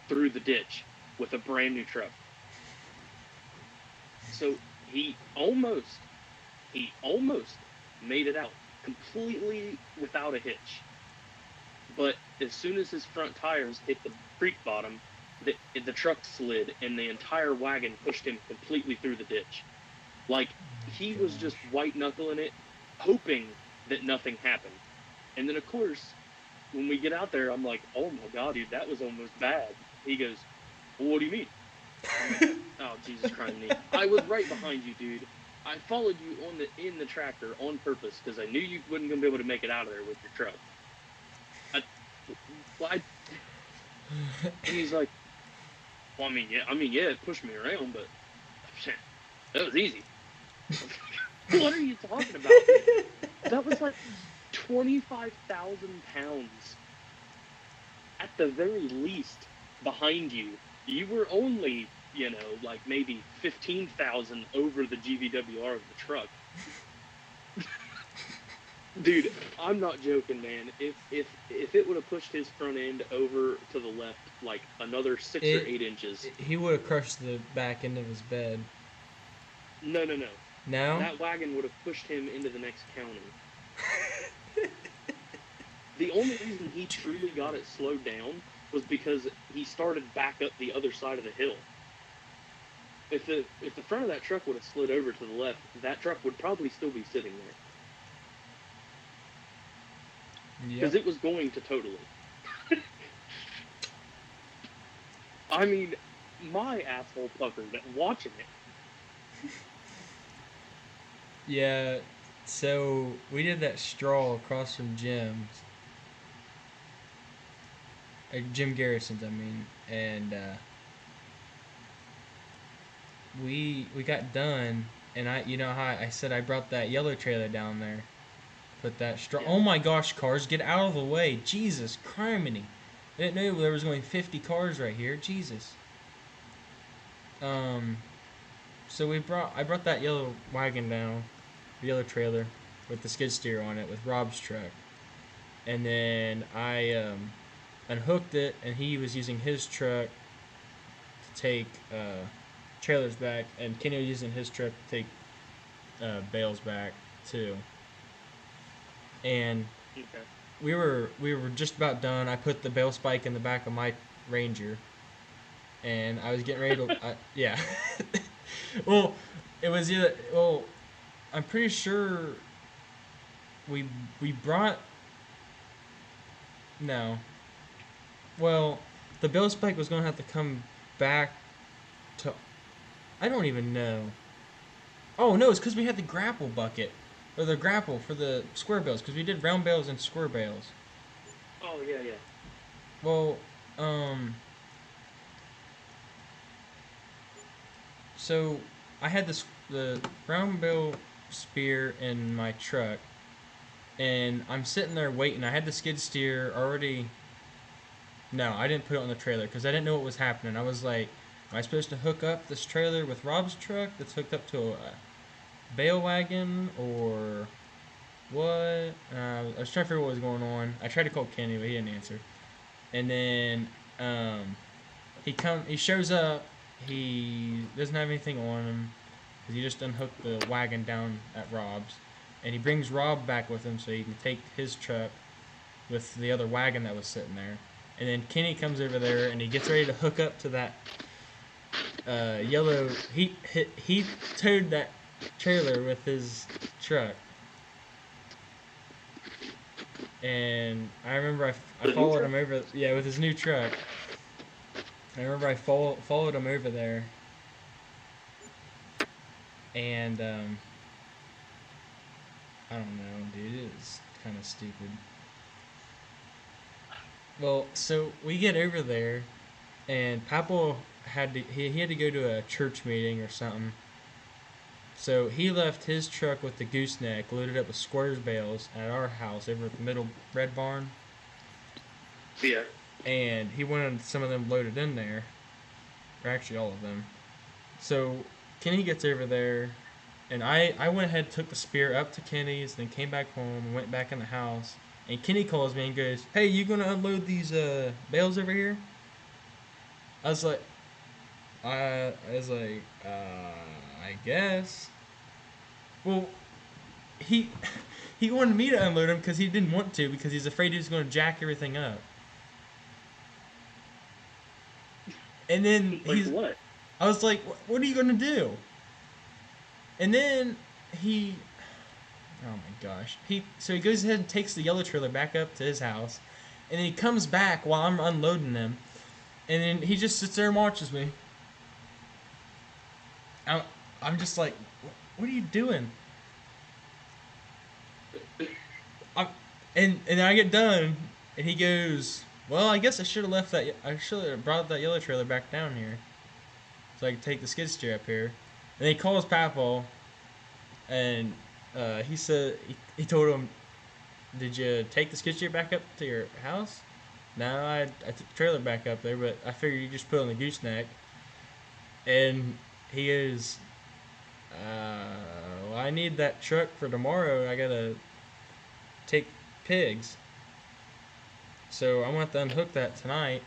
through the ditch with a brand new truck. So he almost made it out completely without a hitch. But as soon as his front tires hit the creek bottom, the truck slid and the entire wagon pushed him completely through the ditch. Like, he was just white knuckling it, hoping that nothing happened. And then, of course, when we get out there, I'm like, "Oh my god, dude, that was almost bad." He goes, "Well, what do you mean?" I'm like, "Oh, Jesus Christ, me. I was right behind you, dude. I followed you in the tractor on purpose because I knew you wasn't gonna be able to make it out of there with your truck." And he's like, "Well, I mean, yeah, it pushed me around, but that was easy." What are you talking about? That was like 25,000 pounds at the very least behind you. You were only, like maybe 15,000 over the GVWR of the truck. Dude, I'm not joking, man. If it would have pushed his front end over to the left like another 6 or 8 inches, he would have crushed the back end of his bed. No. No? That wagon would have pushed him into the next county. The only reason he truly got it slowed down was because he started back up the other side of the hill. If the front of that truck would have slid over to the left, that truck would probably still be sitting there because Yep. it was going to totally. I mean, my asshole puckered watching it. Yeah. So we did that straw across from Jim's. Jim Garrison's, I mean, and we got done, and you know how I said I brought that yellow trailer down there, put that straw. Yeah. Oh my gosh, cars, get out of the way! Jesus criminy! I didn't know there was only 50 cars right here. Jesus. So I brought that yellow wagon down, the yellow trailer, with the skid steer on it with Rob's truck, and then I unhooked it, and he was using his truck to take trailers back, and Kenny was using his truck to take bales back too. And Okay. we were just about done. I put the bale spike in the back of my Ranger, and I was getting ready to yeah. Well, it was either I'm pretty sure we brought no. Well, the bale spike was gonna have to come back to. I don't even know. Oh no, it's because we had the grapple bucket, or the grapple for the square bales, because we did round bales and square bales. Oh yeah, yeah. Well, so I had the round bale spear in my truck, and I'm sitting there waiting. I had the skid steer already. No, I didn't put it on the trailer because I didn't know what was happening. I was like, am I supposed to hook up this trailer with Rob's truck that's hooked up to a bale wagon or what? I was trying to figure what was going on. I tried to call Kenny, but he didn't answer. And then he shows up. He doesn't have anything on him because he just unhooked the wagon down at Rob's, and he brings Rob back with him so he can take his truck with the other wagon that was sitting there. And then Kenny comes over there and he gets ready to hook up to that yellow. He towed that trailer with his truck. And I remember I followed him over. Yeah, with his new truck. I remember I followed him over there. And I don't know, dude. It was kind of stupid. Well, so we get over there, and Papo had to go to a church meeting or something. So he left his truck with the gooseneck loaded up with squares bales at our house over at the middle red barn. Yeah. And he wanted some of them loaded in there, or actually all of them. So Kenny gets over there, and I went ahead and took the spear up to Kenny's, then came back home and went back in the house. And Kenny calls me and goes, "Hey, you gonna unload these bales over here?" I was like, I guess. Well, he wanted me to unload them because he didn't want to because he's afraid he was going to jack everything up. And then What? I was like, "What are you going to do?" And then oh my gosh, so he goes ahead and takes the yellow trailer back up to his house, and then he comes back while I'm unloading them, and then he just sits there and watches me. I'm just like, what are you doing? And I get done, and he goes, "Well, I guess I should have left that. I should have brought that yellow trailer back down here, so I could take the skid steer up here." And he calls Papo, and he said he told him, "Did you take the skid steer back up to your house?" "No, I took the trailer back up there, but I figured you just put it on the gooseneck." And he goes, well, I need that truck for tomorrow. I gotta take pigs. So I'm gonna have to unhook that tonight.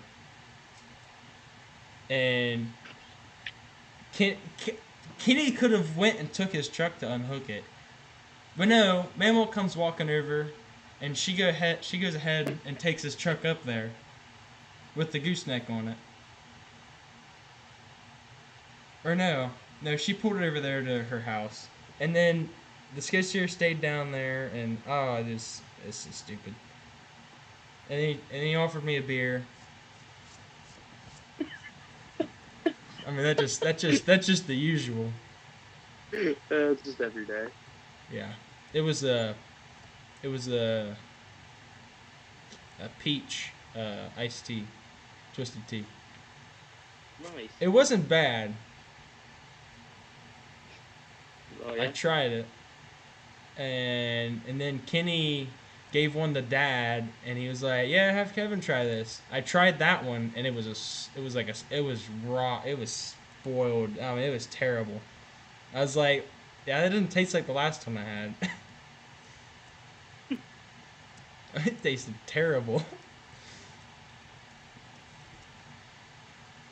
And Kenny could have went and took his truck to unhook it. But no, Manuel comes walking over, and she goes ahead and takes his truck up there with the gooseneck on it. Or no, she pulled it over there to her house, and then the skid steer stayed down there, and it's so stupid. And he offered me a beer. I mean, that's just the usual. It's just every day. Yeah, it was a peach iced tea, twisted tea. Nice. It wasn't bad. Oh, yeah? I tried it, and then Kenny gave one to Dad, and he was like, "Yeah, have Kevin try this." I tried that one, and it was raw. It was spoiled. I mean, it was terrible. I was like, "Yeah, that didn't taste like the last one I had." It tasted terrible.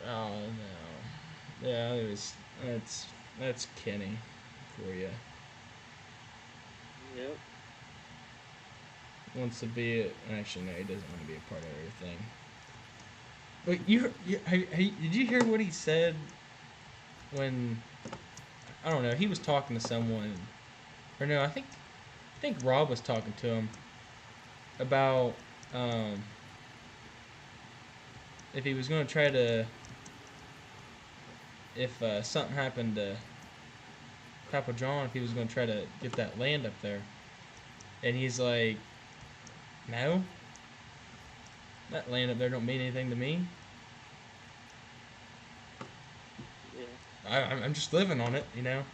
Oh no. Yeah, that's Kenny for you. Yep. Wants to be actually no, he doesn't want to be a part of everything. But did you hear what he said when, I don't know, he was talking to someone, or no, I think Rob was talking to him about if he was going to try to, if something happened to Papa John, if he was going to try to get that land up there, and he's like, no, that land up there don't mean anything to me. Yeah. I'm just living on it, you know.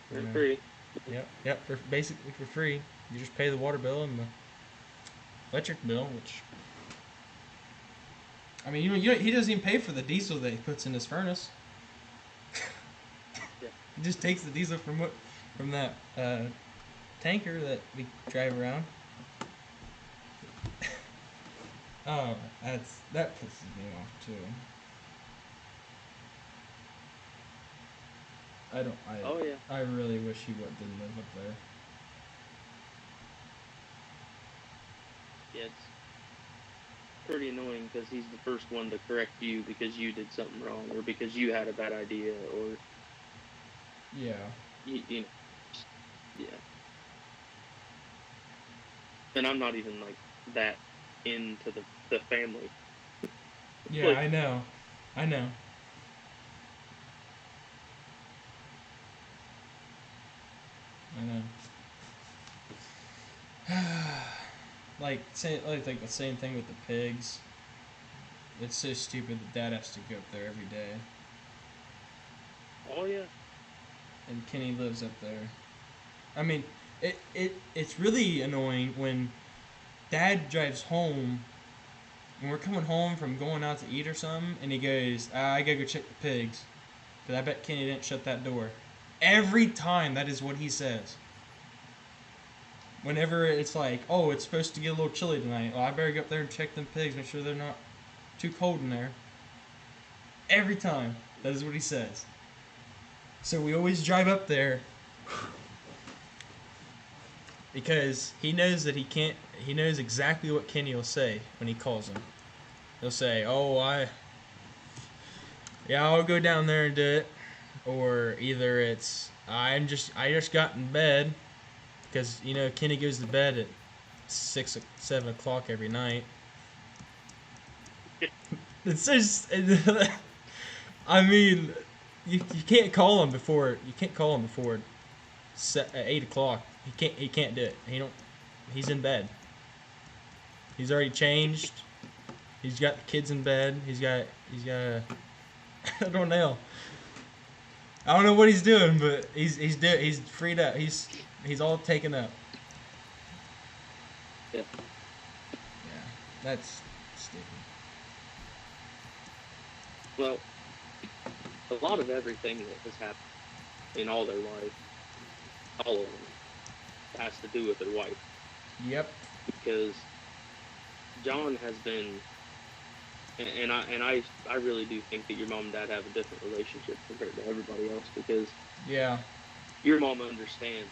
For Yeah. free. Yep, basically for free. You just pay the water bill and the electric bill, which, I mean, he doesn't even pay for the diesel that he puts in his furnace. Yeah. He just takes the diesel from that tanker that we drive around. Oh, that pisses me off too. Oh, yeah. I really wish he didn't live up there. Yeah, it's pretty annoying because he's the first one to correct you because you did something wrong or because you had a bad idea or Yeah. you know, yeah. And I'm not even like that into the family. Yeah, Like, I know. I know. Like the same thing with the pigs. It's so stupid that Dad has to go up there every day, oh yeah, and Kenny lives up there. I mean, it's really annoying when Dad drives home, and we're coming home from going out to eat or something, and he goes, "I gotta go check the pigs," because I bet Kenny didn't shut that door. Every time, that is what he says. Whenever it's like, oh, it's supposed to get a little chilly tonight, well, I better go up there and check them pigs, make sure they're not too cold in there. Every time, that is what he says. So we always drive up there because he knows that he knows exactly what Kenny will say when he calls him. He'll say, "Oh, I'll go down there and do it," or either it's, I just got in bed, because Kenny goes to bed at 7 o'clock every night. It's just, I mean, you can't call him before 8 o'clock. He can't do it. He's in bed. He's already changed. He's got the kids in bed. He's got I don't know. I don't know what he's doing, but he's freed up. He's all taken up. yeah. Yeah, that's stupid. Well, a lot of everything that has happened in all their life, all of them, has to do with their wife. Yep. Because John has been, and I really do think that your mom and dad have a different relationship compared to everybody else, because Yeah. your mom understands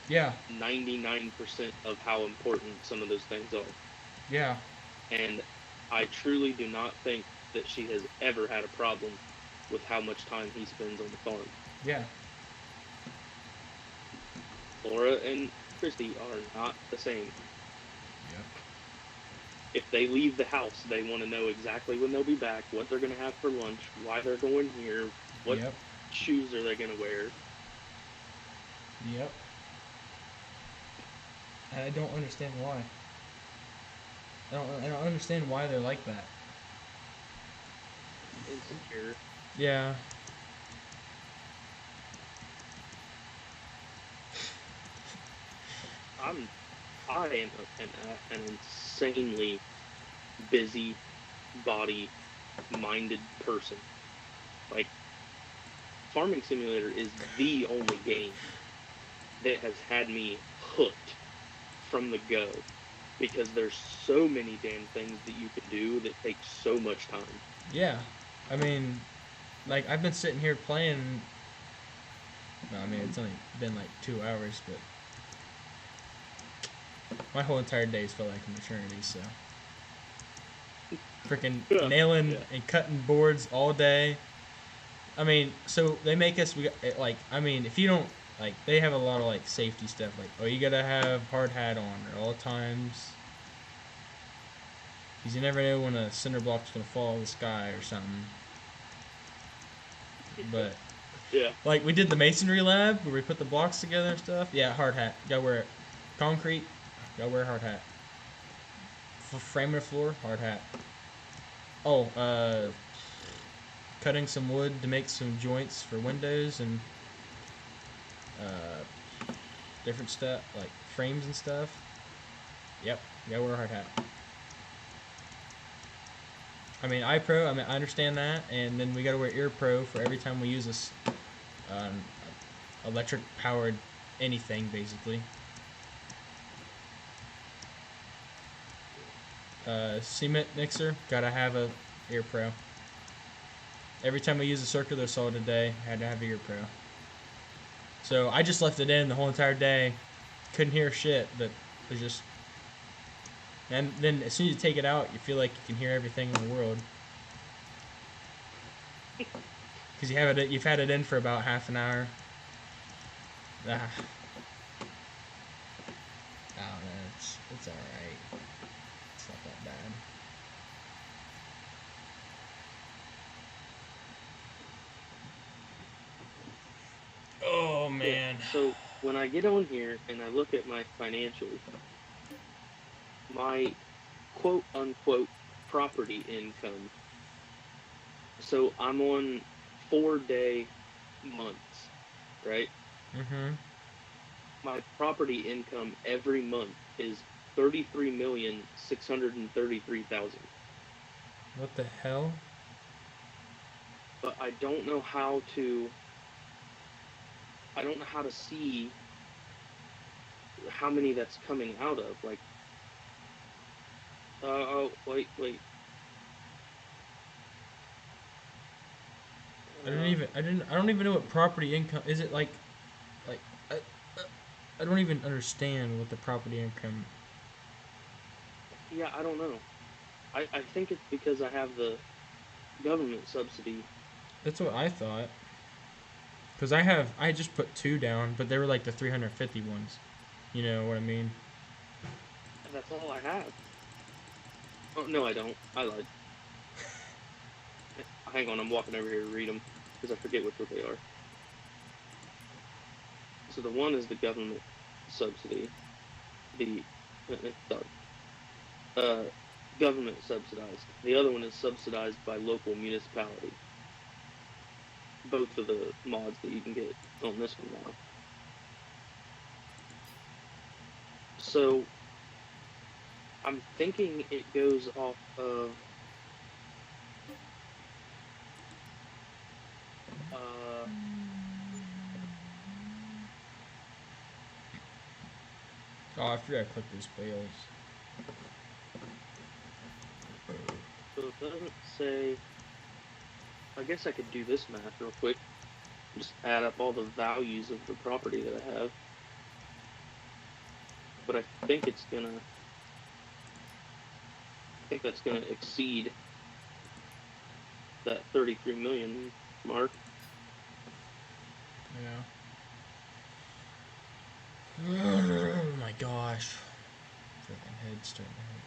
Yeah. 99% of how important some of those things are. Yeah. And I truly do not think that she has ever had a problem with how much time he spends on the farm. Yeah. Laura and Christy are not the same. Yep. If they leave the house, they want to know exactly when they'll be back, what they're going to have for lunch, why they're going here, what Yep. shoes are they going to wear. Yep. And I don't understand why. I don't understand why they're like that. Insecure. Yeah. I am an insanely busy body minded person. Like, Farming Simulator is the only game that has had me hooked from the go, because there's so many damn things that you can do that take so much time. Yeah. I mean, like, I've been sitting here playing. No, I mean, it's only been like 2 hours, but my whole entire day's felt like an eternity, so. Freaking Yeah. nailing Yeah. and cutting boards all day. I mean, so they make us, like, I mean, if you don't, like, they have a lot of, like, safety stuff, like, oh, you gotta have hard hat on at all times. Because you never know when a cinder block's gonna fall in the sky or something. But, Yeah. like, we did the masonry lab where we put the blocks together and stuff. Yeah, hard hat. Gotta wear it. Concrete, gotta wear a hard hat. Framing the floor, hard hat. Oh, cutting some wood to make some joints for windows and different stuff, like frames and stuff. Yep, you gotta wear a hard hat. I mean, eye pro, I mean, I understand that, and then we gotta wear ear pro for every time we use this electric powered anything, basically. Cement mixer, gotta have a ear pro. Every time we use a circular saw today, had to have a ear pro. So I just left it in the whole entire day. Couldn't hear shit, but it was just. And then as soon as you take it out, you feel like you can hear everything in the world. Because you've had it in for about half an hour. I don't know. It's all right. It's not that bad. Oh man. So when I get on here and I look at my financials, my quote unquote property income. So I'm on 4-day months, right? Mm-hmm. My property income every month is 33,633,000. What the hell? But I don't know how to see how many that's coming out of. Like, oh, wait. I don't even know what property income is. It like I, I don't even understand what the property income. Yeah, I don't know. I think it's because I have the government subsidy. That's what I thought. Because I just put 2 down, but they were like the 350 ones. You know what I mean? And that's all I have. Oh, no, I don't. I lied. Hang on, I'm walking over here to read them because I forget which one they are. So the one is the government subsidy. Government subsidized. The other one is subsidized by local municipality. Both of the mods that you can get on this one now. So I'm thinking it goes off of Oh, I forgot to click those bales. so it doesn't say. I guess I could do this math real quick. Just add up all the values of the property that I have. but I think it's gonna. I think that's gonna exceed that 33 million mark. Yeah. Oh my gosh. Freaking head's starting to hurt.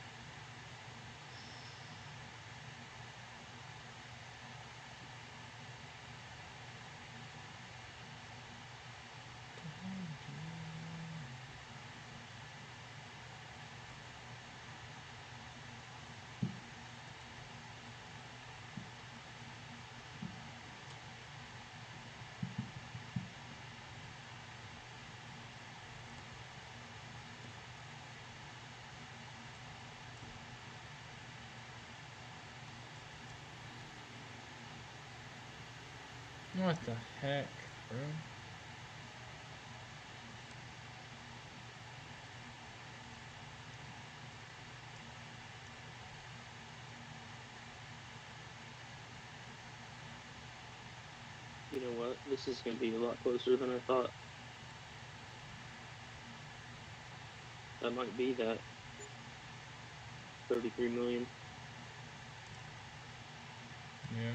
What the heck, bro? You know what? This is gonna be a lot closer than I thought. That might be that 33 million. Yeah.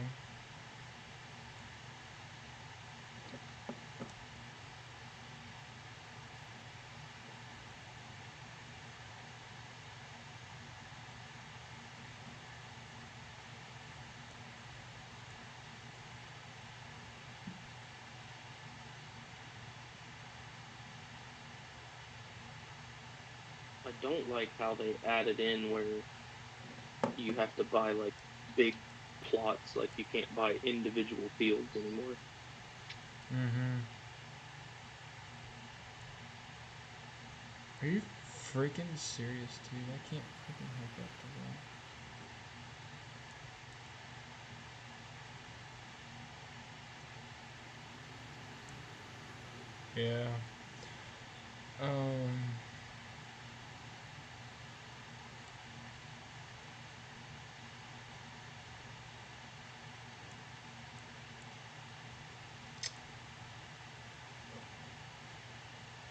I don't like how they added in where you have to buy like big plots, like you can't buy individual fields anymore. Mm-hmm. Are you freaking serious, dude? I can't freaking hook up to that. Yeah. Um.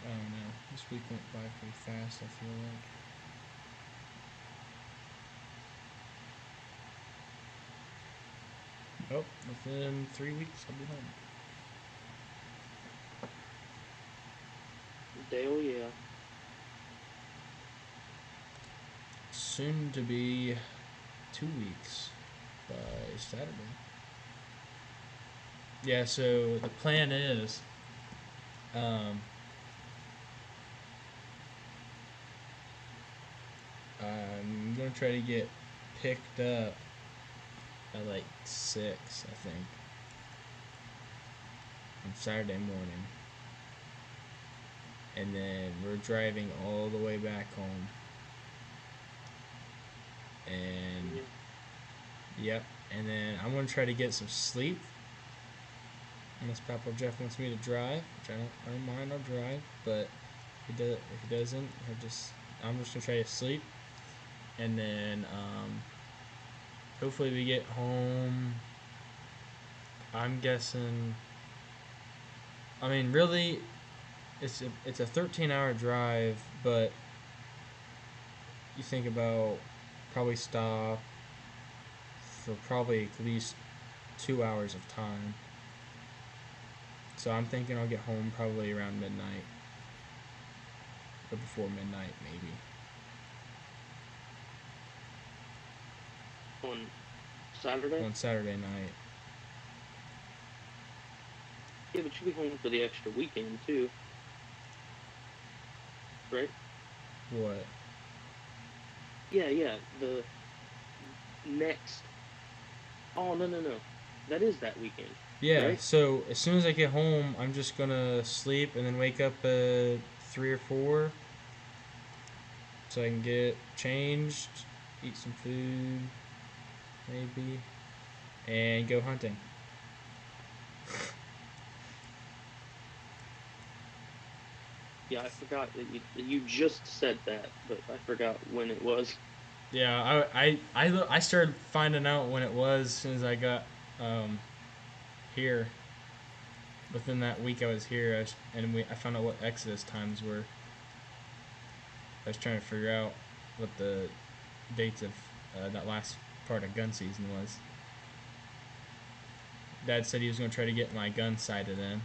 I don't know. This week went by pretty fast, I feel like. Oh, within 3 weeks, I'll be home. Dale, yeah. Soon to be 2 weeks by Saturday. Yeah, so the plan is um, I'm going to try to get picked up at like 6, I think, on Saturday morning. And then we're driving all the way back home. And, yep, and then I'm going to try to get some sleep. Unless Papa Jeff wants me to drive, which I don't mind, I'll drive. But if he doesn't, I'm just gonna try to sleep, and then hopefully we get home. I'm guessing. I mean, really, it's a 13-hour drive, but you think about probably stop for probably at least 2 hours of time. So I'm thinking I'll get home probably around midnight. Or before midnight, maybe. On Saturday? On Saturday night. Yeah, but you'll be home for the extra weekend too. Right? What? Yeah. The next. Oh, no. That is that weekend. Yeah, Right? so as soon as I get home, I'm just gonna sleep and then wake up at 3 or 4 so I can get changed, eat some food, maybe, and go hunting. Yeah, I forgot that you just said that, but I forgot when it was. Yeah, I started finding out when it was as soon as I got um, here. Within that week I was here, I found out what Exodus times were. I was trying to figure out what the dates of that last part of gun season was. Dad said he was going to try to get my gun sighted in.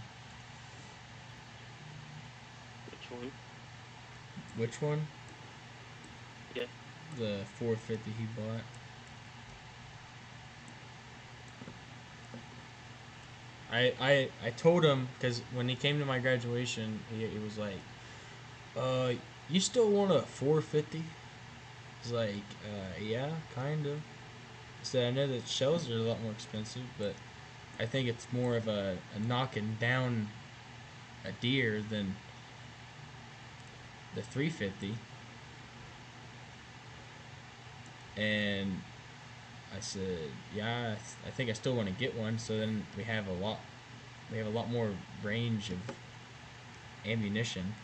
Which one? Which one? Yeah. The 450 he bought. I told him, because when he came to my graduation, he was like, you still want a 450? I was like, yeah, kind of. I said, I know that shells are a lot more expensive, but I think it's more of a knocking down a deer than the 350. And I said, yeah, I think I still want to get one. So then we have a lot more range of ammunition.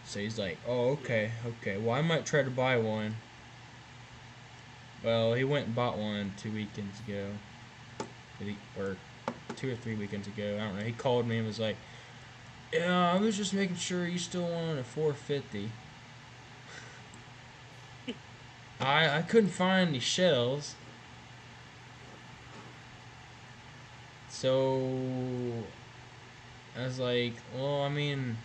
So he's like, oh, okay. Well, I might try to buy one. Well, he went and bought one 2 weekends ago. Or 2 or 3 weekends ago. I don't know. He called me and was like, yeah, I was just making sure you still wanted a 450. I couldn't find any shells. So I was like, well, I mean,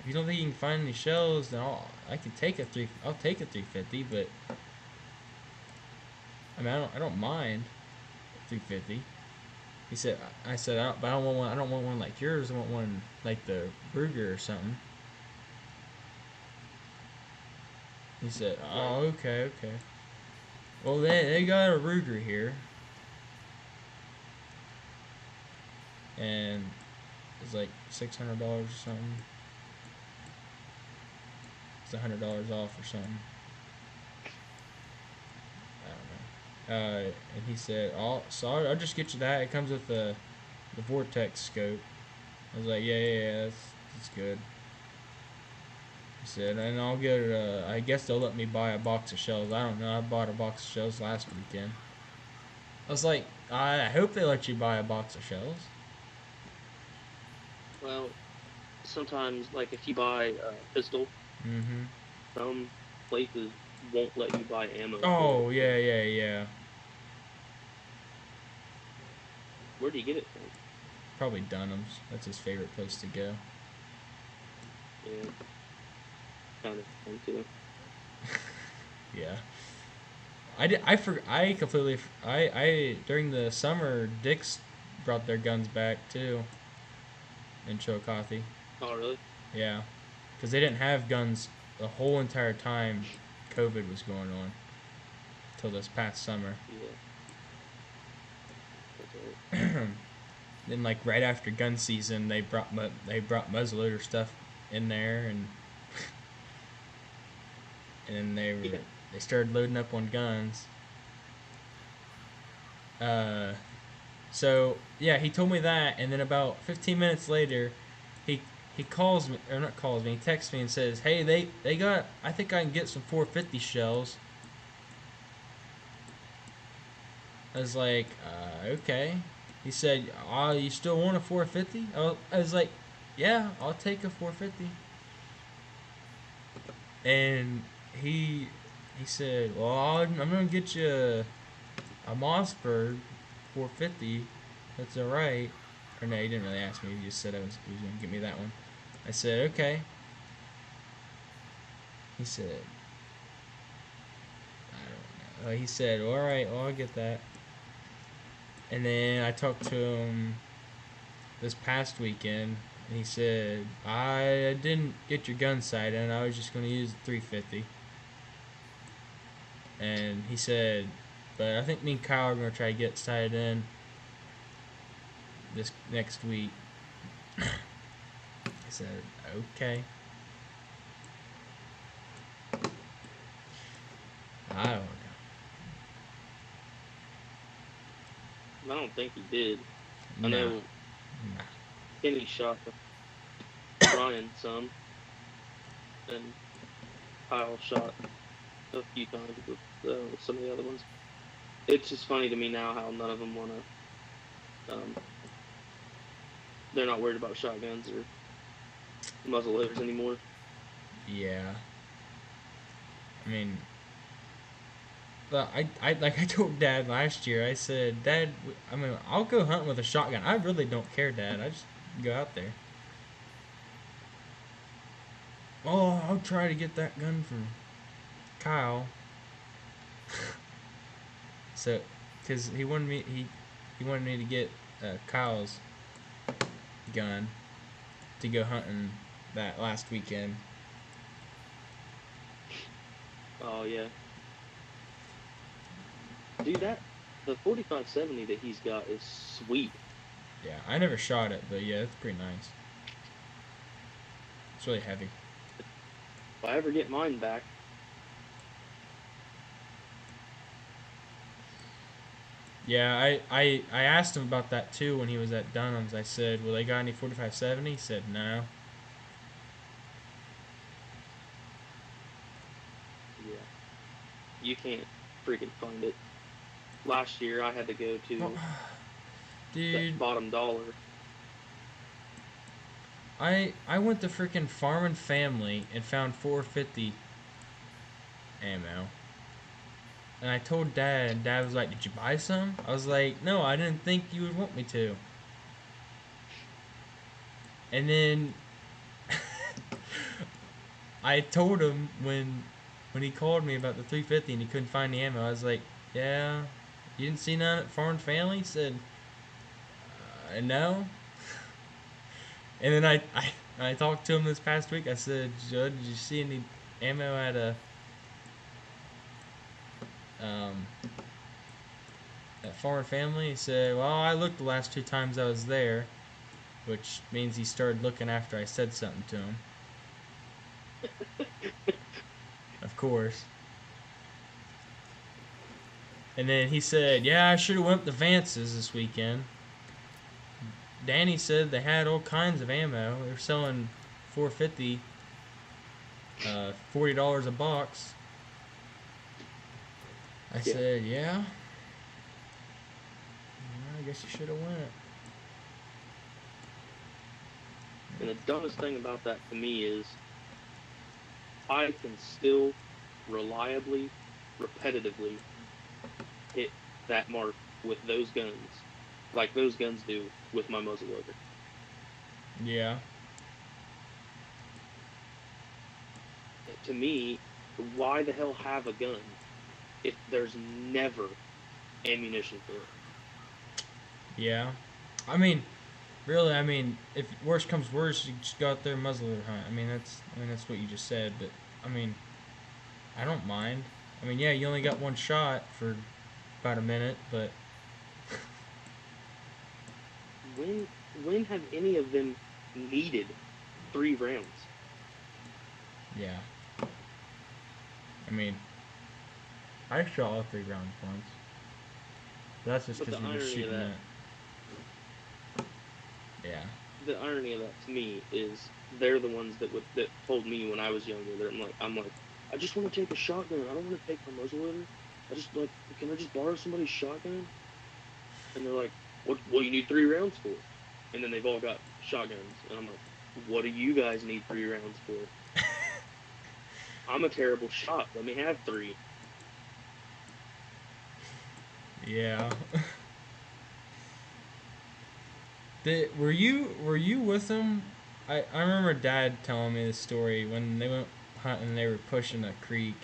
if you don't think you can find any shells, then I'll take a 350, but I mean, I don't mind 350. He said, I said, but I don't want one. I don't want one like yours. I want one like the Ruger or something. He said, oh, okay. Well, they got a Ruger here, and it's like $600 or something. It's $100 off or something. I don't know. And he said, I'll just get you that. It comes with the Vortex scope. I was like, yeah, that's good. He said, and I'll get I guess they'll let me buy a box of shells. I don't know. I bought a box of shells last weekend. I was like, I hope they let you buy a box of shells. Well, sometimes, like, if you buy a pistol, some places won't let you buy ammo. Oh, yeah. Where do you get it from? Probably Dunham's. That's his favorite place to go. Yeah. Kind of fun, too. Yeah. During the summer, Dick's brought their guns back, too. In Chillicothe. Oh, really? Yeah. Because they didn't have guns the whole entire time COVID was going on. Till this past summer. Yeah. That's right. Then, like, right after gun season, they brought muzzleloader stuff in there, and then they started loading up on guns. So yeah, he told me that, and then about 15 minutes later, he calls me, or not calls me, he texts me and says, hey, they got, I think I can get some 450 shells. I was like, okay. He said, you still want a 450? I was like, yeah, I'll take a 450. And he said, well, I'm going to get you a Mossberg 450. That's all right. Or no, he didn't really ask me. He just said he was going to get me that one. I said, okay. He said, I don't know. He said, all right, well, I'll get that. And then I talked to him this past weekend, and he said, I didn't get your gun sight in. I was just going to use the 350. And he said, but I think me and Kyle are going to try to get sighted in this next week. I said, okay. I don't know. I don't think he did. No. I know Kenny shot Brian some, and Kyle shot a few times with some of the other ones. It's just funny to me now how none of them want to. They're not worried about shotguns or muzzleloaders anymore. Yeah. I mean, but I like I told Dad last year. I said, Dad, I mean, I'll go hunting with a shotgun. I really don't care, Dad. I just go out there. Oh, I'll try to get that gun from Kyle. So, cause he wanted me to get Kyle's gun to go hunting that last weekend. Oh yeah, dude, the 4570 that he's got is sweet. Yeah, I never shot it, but yeah, it's pretty nice. It's really heavy. If I ever get mine back, Yeah, I asked him about that too when he was at Dunham's. I said, "Well, they got any 4570?" He said, "No." yeah, you can't freaking find it. Last year I had to go Well, to dude, that bottom dollar. I went to freaking Farm and Family and found 450 ammo. And I told Dad, and Dad was like, "Did you buy some?" I was like, "No, I didn't think you would want me to." And then I told him when he called me about the 350 and he couldn't find the ammo. I was like, "Yeah, you didn't see none at Farm and Family?" He said, "No." And then I talked to him this past week. I said, "Judd, did you see any ammo at a um, at Farm and Family?" He said, "Well, I looked the last two times I was there," which means he started looking after I said something to him. Of course. And then he said, "Yeah, I should have went to Vance's this weekend." Danny said they had all kinds of ammo. They were selling 450, $40 a box. I Yeah. said, "Yeah. Well, I guess you should have went." And the dumbest thing about that to me is I can still reliably, repetitively hit that mark with those guns, like those guns do with my muzzleloader. Yeah. To me, why the hell have a gun if there's never ammunition for it? Yeah. I mean, really, I mean, if worst comes worst, you just go out there and muzzleloader hunt. I mean that's what you just said, but I mean, I don't mind. I mean, yeah, you only got one shot for about a minute, but When have any of them needed 3 rounds? yeah. I mean, I shot all 3 rounds once. But that's just But because we were shooting at. Yeah. the irony of that to me is they're the ones that told me when I was younger that I'm like I just want to take a shotgun. I don't want to take my muzzleloader. I just like can I just borrow somebody's shotgun? And they're like, what do you need 3 rounds for? And then they've all got shotguns, and I'm like, what do you guys need 3 rounds for? I'm a terrible shot. Let me have 3. Yeah. Were you with them? I remember Dad telling me this story when they went hunting. They were pushing a creek,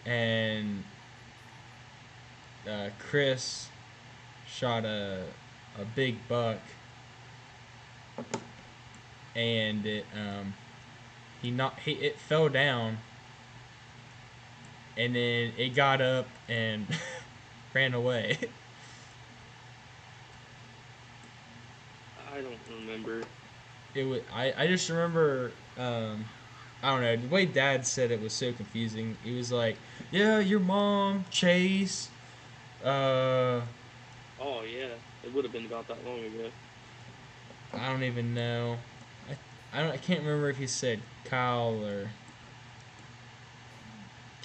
and Chris shot a big buck, and it fell down, and then it got up and ran away. I don't remember. I just remember I don't know, the way Dad said it was so confusing. He was like, "Yeah, your mom, Chase, uh, Oh yeah, it would have been about that long ago. I don't even know. I can't remember if he said Kyle or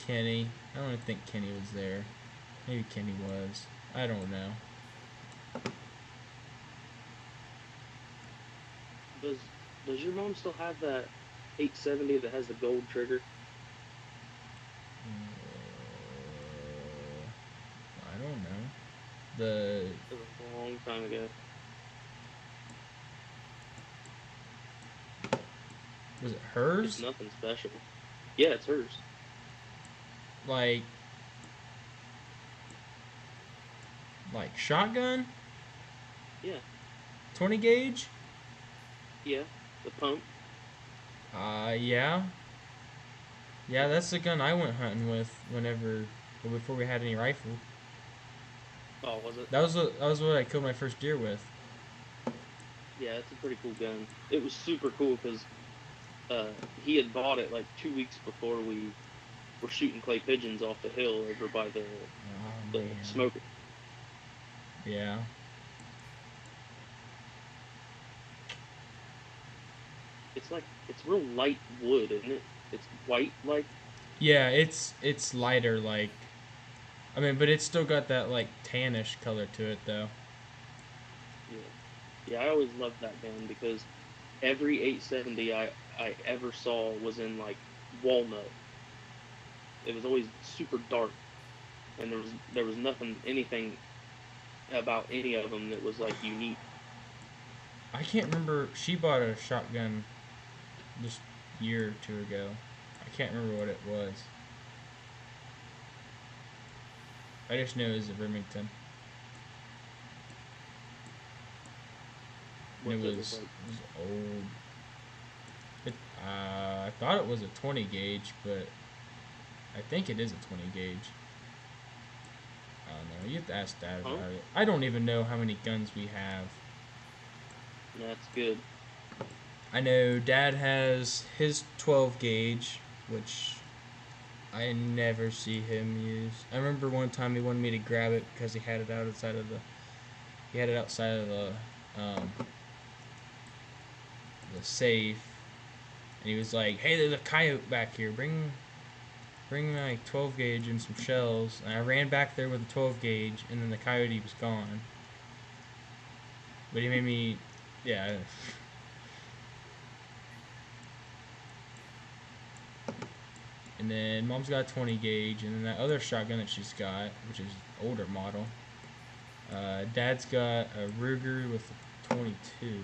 Kenny. I don't even think Kenny was there. Maybe Kenny was. I don't know. Does Does your mom still have that 870 that has the gold trigger? I don't know. The It was a long time ago. was it It's hers? nothing special. Yeah, it's hers. Like shotgun? Yeah, 20 gauge? yeah. The pump. Yeah. Yeah, that's the gun I went hunting with before we had any rifle. Oh, was it? That was what I killed my first deer with. Yeah, it's a pretty cool gun. It was super cool because he had bought it like 2 weeks before we were shooting clay pigeons off the hill over by Oh the man. smoker. Yeah. It's real light wood, isn't it? It's white like. Yeah, it's lighter like I mean, but it's still got that like tannish color to it though. Yeah, yeah. I always loved that gun because every 870 I ever saw was in like walnut. It was always super dark, and there was anything about any of them that was like unique. I can't remember. She bought a shotgun just a year or two ago. I can't remember what it was. I just know it was a Remington. And What's it look like? it was old. I thought it was a 20 gauge, but I think it is a 20 gauge. I don't know. You have to ask Dad Huh? about it. I don't even know how many guns we have. That's good. I know Dad has his 12 gauge, which I never see him use. I remember one time he wanted me to grab it because he had it outside of um, the safe, and he was like, "Hey, there's a coyote back here. Bring my 12 gauge and some shells." And I ran back there with the 12 gauge, and then the coyote was gone. But he made me, yeah. And then Mom's got a 20 gauge, and then that other shotgun that she's got, which is older model. Dad's got a Ruger with a 22.